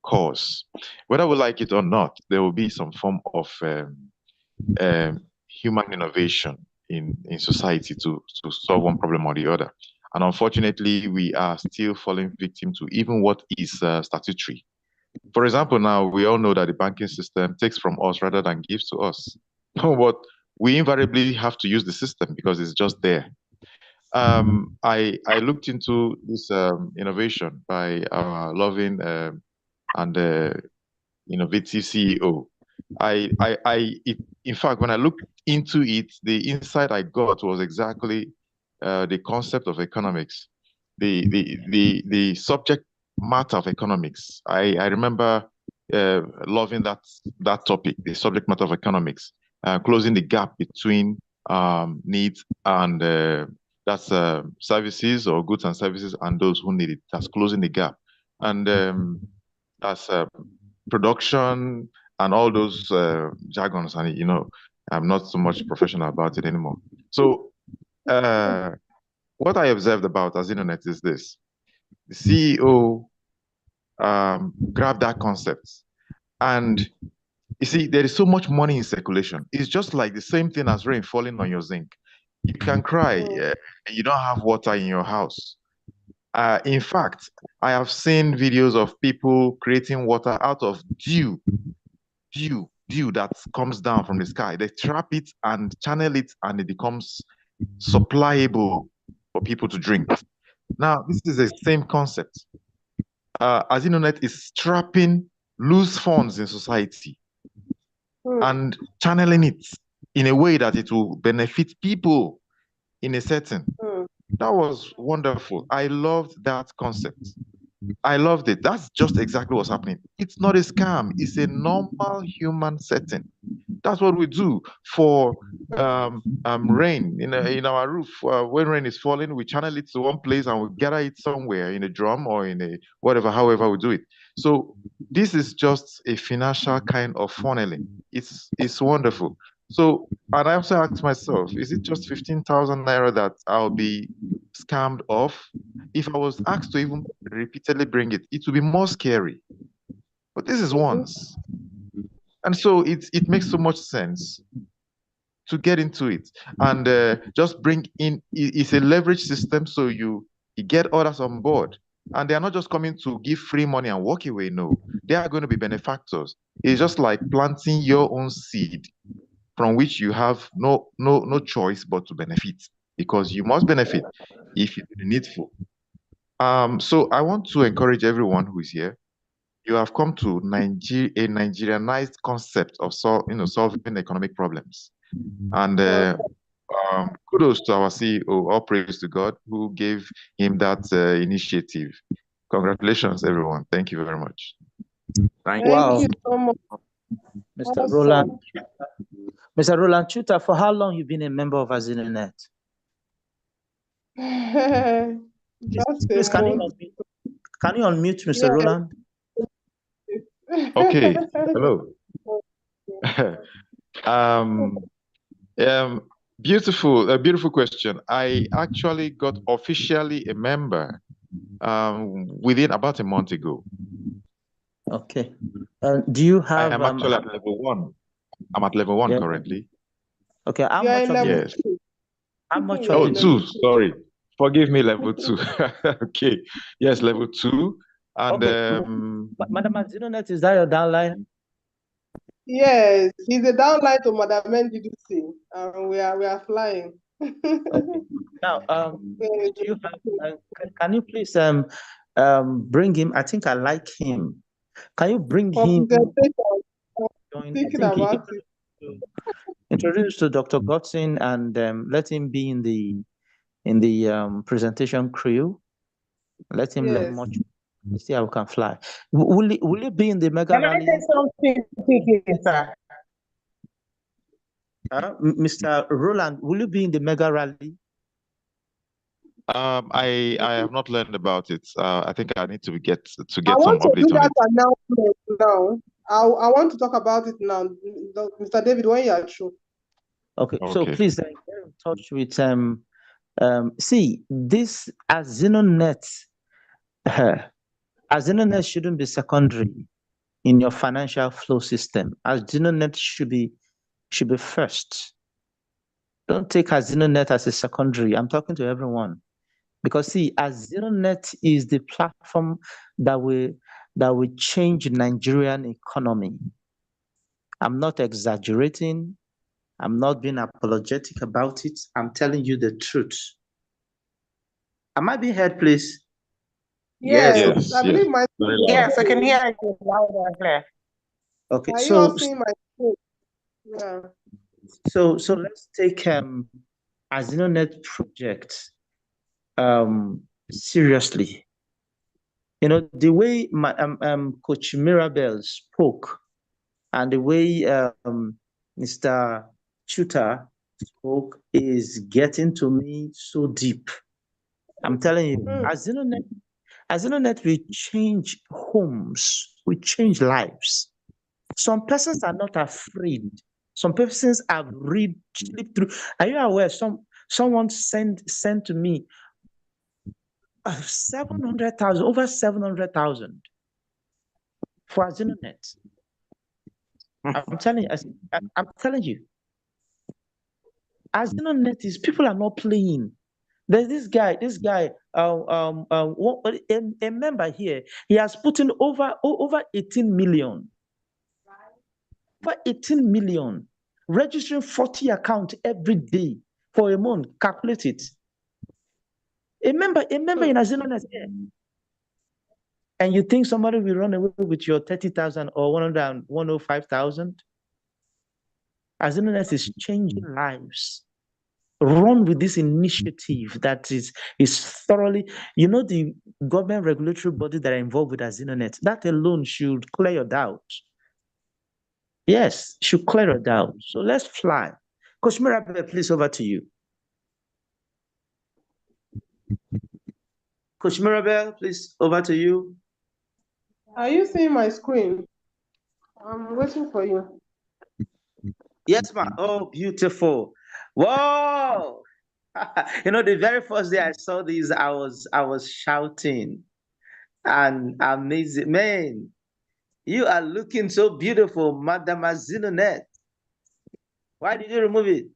cause. Whether we like it or not, there will be some form of human innovation in society to solve one problem or the other. And unfortunately, we are still falling victim to even what is statutory. For example, now we all know that the banking system takes from us rather than gives to us. But we invariably have to use the system because it's just there. I looked into this innovation by our loving and innovative CEO. In fact, when I looked into it, the insight I got was exactly the concept of economics, the subject matter of economics. I remember loving that topic, the subject matter of economics, closing the gap between needs and that's services or goods and services and those who need it. That's closing the gap, and that's production and all those jargons. And I'm not so much professional about it anymore. So what I observed about AZINONET is this: the CEO grabbed that concept, and You see, there is so much money in circulation. It's just like the same thing as rain falling on your zinc. You can cry and you don't have water in your house. In fact, I have seen videos of people creating water out of dew that comes down from the sky. They trap it and channel it, and it becomes supplyable for people to drink. Now, this is the same concept. AZINONET is trapping loose funds in society and channeling it in a way that it will benefit people in a setting. That was wonderful. I loved that concept. I loved it. That's just exactly what's happening. It's not a scam. It's a normal human setting. That's what we do for rain in our roof. When rain is falling, we channel it to one place and we gather it somewhere in a drum or in a whatever, however we do it. So this is just a financial kind of funneling. It's wonderful. So, and I also asked myself, is it just 15,000 naira that I'll be scammed off? If I was asked to even repeatedly bring it, it would be more scary. But this is once. And so it makes so much sense to get into it and just bring in, it's a leverage system, so you get others on board. And they are not just coming to give free money and walk away. No, they are going to be benefactors. It's just like planting your own seed from which you have no choice but to benefit, because you must benefit if you do the needful. So I want to encourage everyone who is here. You have come to a Nigerianized concept of solving economic problems. And kudos to our CEO, all praise to God who gave him that initiative. Congratulations, everyone. Thank you very much. Thank you so much. Mr. Roland. Mr. Roland Chuta, for how long you been a member of AZINONET? Please, can you unmute Mr. Roland? Okay. Hello. Beautiful question. I actually got officially a member within about a month ago. Okay. Do you have? I'm actually at level 1. I'm at level 1 currently. Okay. How much? Yes. How much? Oh, 2. Sorry. Forgive me, level 2. Okay. Yes, level 2. And Madam AZINONET, is that your downline? Yes, he's a downline to Madam NDDC, and we are flying. Okay. Now, do you have, can you please bring him? I think I like him. Can you bring him? Thinking about it. Introduce to Dr. Godson and let him be in the presentation crew. Let him learn much. See how we can fly. Will it be in the mega rally? Can I say something, sir? Mr. Roland, will you be in the mega rally? I have not learned about it. I think I need to get some update on it. I want to do that announcement now. I want to talk about it now. Mr. David, when you are true. Okay, so please get in touch with see, this AZINONET, AZINONET shouldn't be secondary in your financial flow system. AZINONET should be first. Don't take AZINONET as a secondary. I'm talking to everyone. Because see, AZINONET is the platform that will change Nigerian economy. I'm not exaggerating. I'm not being apologetic about it. I'm telling you the truth. Am I being heard, please? Yes, I believe my. Yes, I can hear you loud and clear. Okay, are you all seeing my screen? Yeah. So let's take AZINONET project seriously. You know, the way my Coach Mirabel spoke and the way Mr. Chuta spoke is getting to me so deep. I'm telling you, AZINONET will change homes, will change lives. Some persons are not afraid. Some persons have slipped through. Are you aware? Someone sent to me 700,000, over 700,000 for AZINONET. I'm telling you, I'm telling you. AZINONET is people are not playing. There's this guy, a member here. He has put in over 18 million. For 18 million, registering 40 accounts every day for a month. Calculate it. A member in AZINONET here. And you think somebody will run away with your 30,000 or 105,000? AZINONET is changing lives. Run with this initiative that is thoroughly, the government regulatory body that are involved with AZINONET, that alone should clear your doubt. Yes, should clear your doubt. So let's fly. Coach Mirabel, please, over to you. Coach Mirabel, please, over to you. Are you seeing my screen? I'm waiting for you. Yes, ma'am. Oh, beautiful. Whoa. The very first day I saw these, I was shouting and amazing. Man, you are looking so beautiful, Madam AZINONET. Why did you remove it?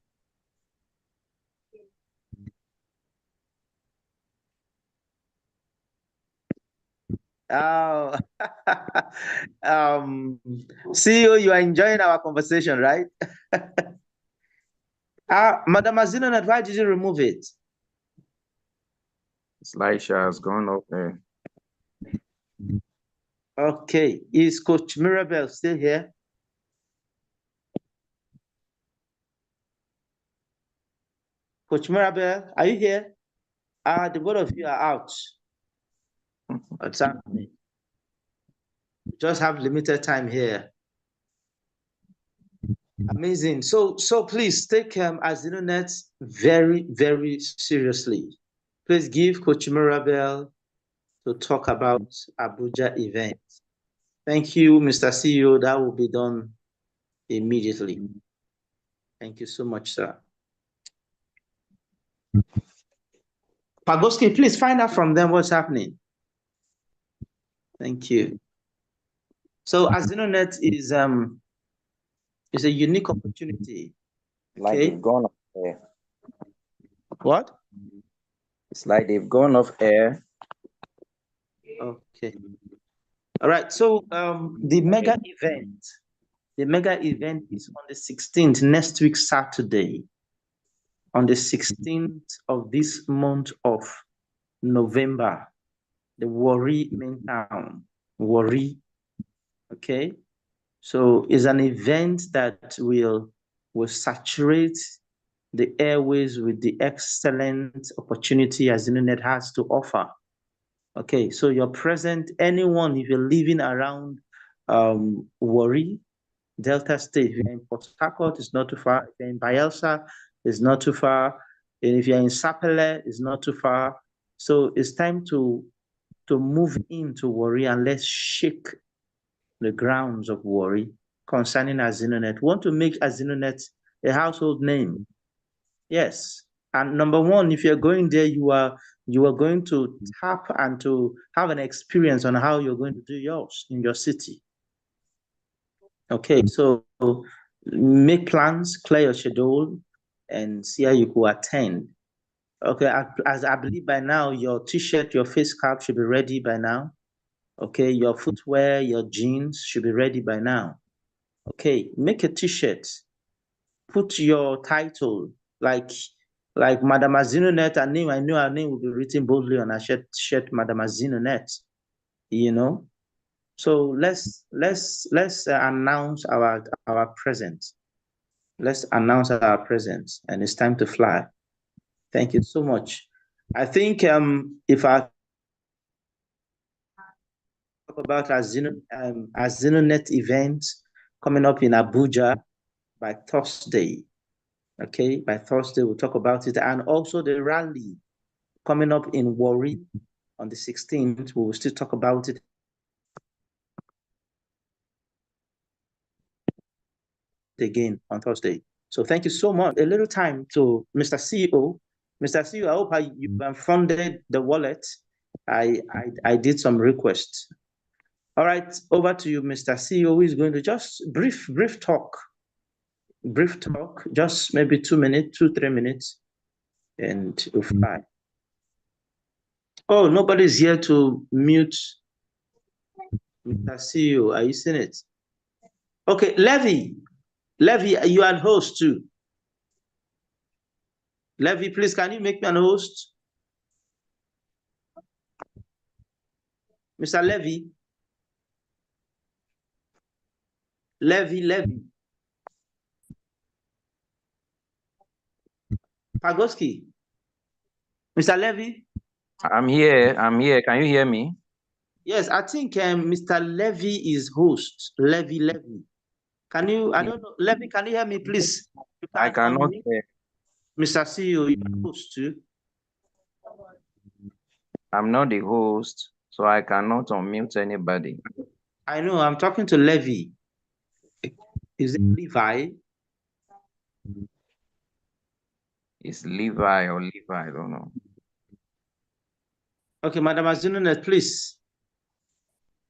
Oh, CEO, you are enjoying our conversation, right? Madam AZINONET, why did you remove it? Slideshow has gone up there. Okay, is Coach Mirabel still here? Coach Mirabel, are you here? The both of you are out. What's happening? Just have limited time here. Amazing. So please take AZINONET very, very seriously. Please give Coach Mirabel to talk about Abuja event. Thank you, Mr. CEO. That will be done immediately. Thank you so much, sir. Pagoski, please find out from them what's happening. Thank you. So AZINONET is a unique opportunity. Like Okay. they've gone off air. What? It's like they've gone off air. Okay. All right. So the mega event is on the 16th, next week, Saturday. On the 16th of this month of November, the Warri main town, Warri. Okay. So it's an event that will saturate the airways with the excellent opportunity AZINONET has to offer. Okay, so you're present, anyone, if you're living around Warri, Delta State, if you're in Port Harcourt, it's not too far. If you're in Bayelsa, it's not too far. And if you're in Sapele, it's not too far. So it's time to move into Warri and let's shake the grounds of Warri concerning AZINONET. We want to make AZINONET a household name. Yes. And number one, if you're going there, you are going to tap and to have an experience on how you're going to do yours in your city. Okay, so make plans, clear your schedule, and see how you could attend. Okay, as I believe by now, your t-shirt, your face cap should be ready by now. Okay, your footwear, your jeans should be ready by now. Okay, make a t-shirt. Put your title, like Madam AZINONET, I know her name will be written boldly on a shirt, Madam AZINONET, So let's announce our presence. Let's announce our presence, and it's time to fly. Thank you so much. I think if I talk about AZINONET event coming up in Abuja by Thursday. Okay, by Thursday we'll talk about it, and also the rally coming up in Warri on the 16th. We will still talk about it again on Thursday. So thank you so much. A little time to Mr. CEO. Mr. CEO, I hope you've funded the wallet. I did some requests. All right, over to you, Mr. CEO, who is going to just brief talk, just maybe 2 minutes, 2-3 minutes, and we'll fly. Oh, nobody's here to mute Mr. CEO. Are you seeing it? Okay, Levy, you are a host too. Levy, please, can you make me an host? Mr. Levy. Levy. Pagoski. Mr. Levy. I'm here. Can you hear me? Yes, I think Mr. Levy is host. Levy. Can you, I don't know, Levy, can you hear me, please? I cannot hear. Mr. CEO, you are host too. I'm not the host, so I cannot unmute anybody. I know, I'm talking to Levy. Is it Levi? It's Levi or Levi, I don't know. Okay, Madam AZINONET, please.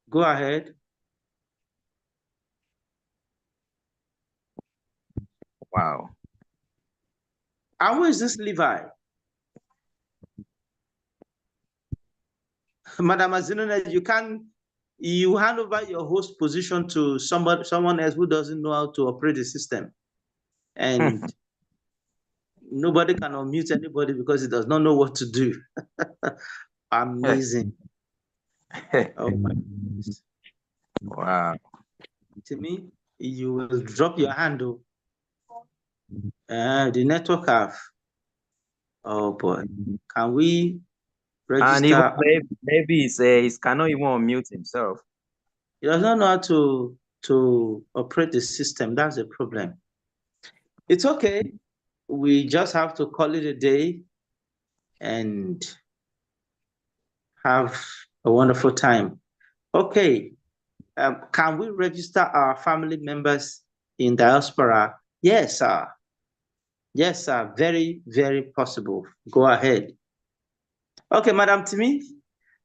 Go ahead. Wow. And who is this Levi? Madam AZINONET, you hand over your host position to someone else who doesn't know how to operate the system. And nobody can unmute anybody because he does not know what to do. Amazing. Oh my goodness. Wow. To me, you will drop your handle. The network have. Oh boy. Can we register? And even maybe he cannot even unmute himself. He does not know how to operate the system. That's the problem. It's okay. We just have to call it a day and have a wonderful time. Okay. Can we register our family members in diaspora? Yes, sir. Yes, sir. Very, very possible. Go ahead. Okay, Madam Timi,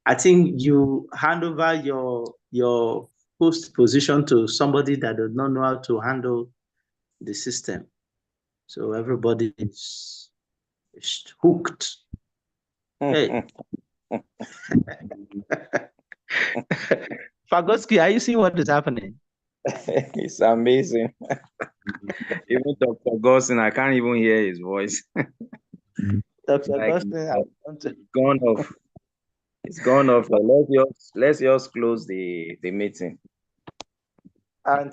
I think you hand over your host position to somebody that does not know how to handle the system. So everybody is hooked. Hey. Fagoski, are you seeing what is happening? It's amazing. Even Dr. Gossin, I can't even hear his voice. Dr. Gossin, it's gone off. Let's just close the meeting. And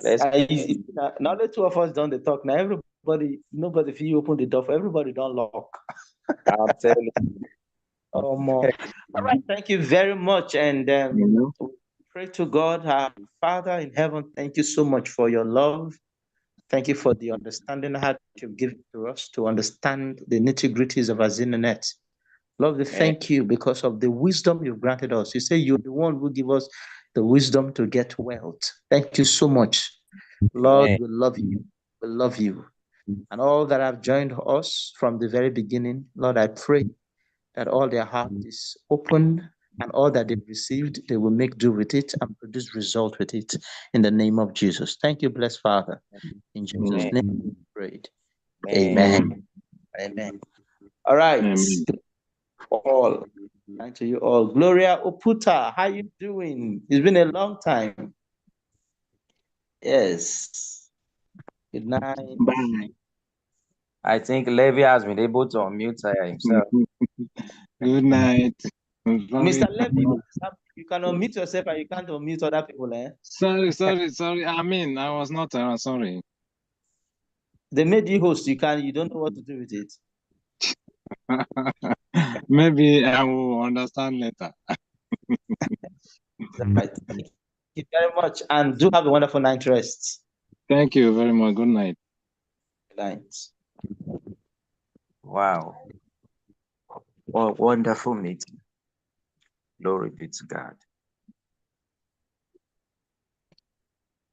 now the two of us done the talk. Now nobody if you open the door for everybody don't lock. I'm telling you. Oh more. All right, thank you very much. And pray to God, our Father in heaven, thank you so much for your love. Thank you for the understanding that you've given to us to understand the nitty-gritties of AZINONET. Lord, we thank you because of the wisdom you've granted us. You say you're the one who give us the wisdom to get wealth. Thank you so much. Lord, we love you. We love you. And all that have joined us from the very beginning, Lord, I pray that all their heart is open and all that they've received, they will make do with it and produce result with it in the name of Jesus. Thank you, blessed Father. In Jesus' name we prayed. Amen. Amen. All right. Amen. All. Thank to you all. Gloria Oputa, how you doing? It's been a long time. Yes. Good night. Bye. I think Levy has been able to unmute himself. Good night. Mr. Levy, you can unmute yourself and you can't unmute other people, eh? Sorry. I mean, I was not sorry. They made you host. You don't know what to do with it. Maybe I will understand later. Right. Thank you very much. And do have a wonderful night rest. Thank you very much. Good night. Good night. Wow. What wonderful meeting. Glory be to God.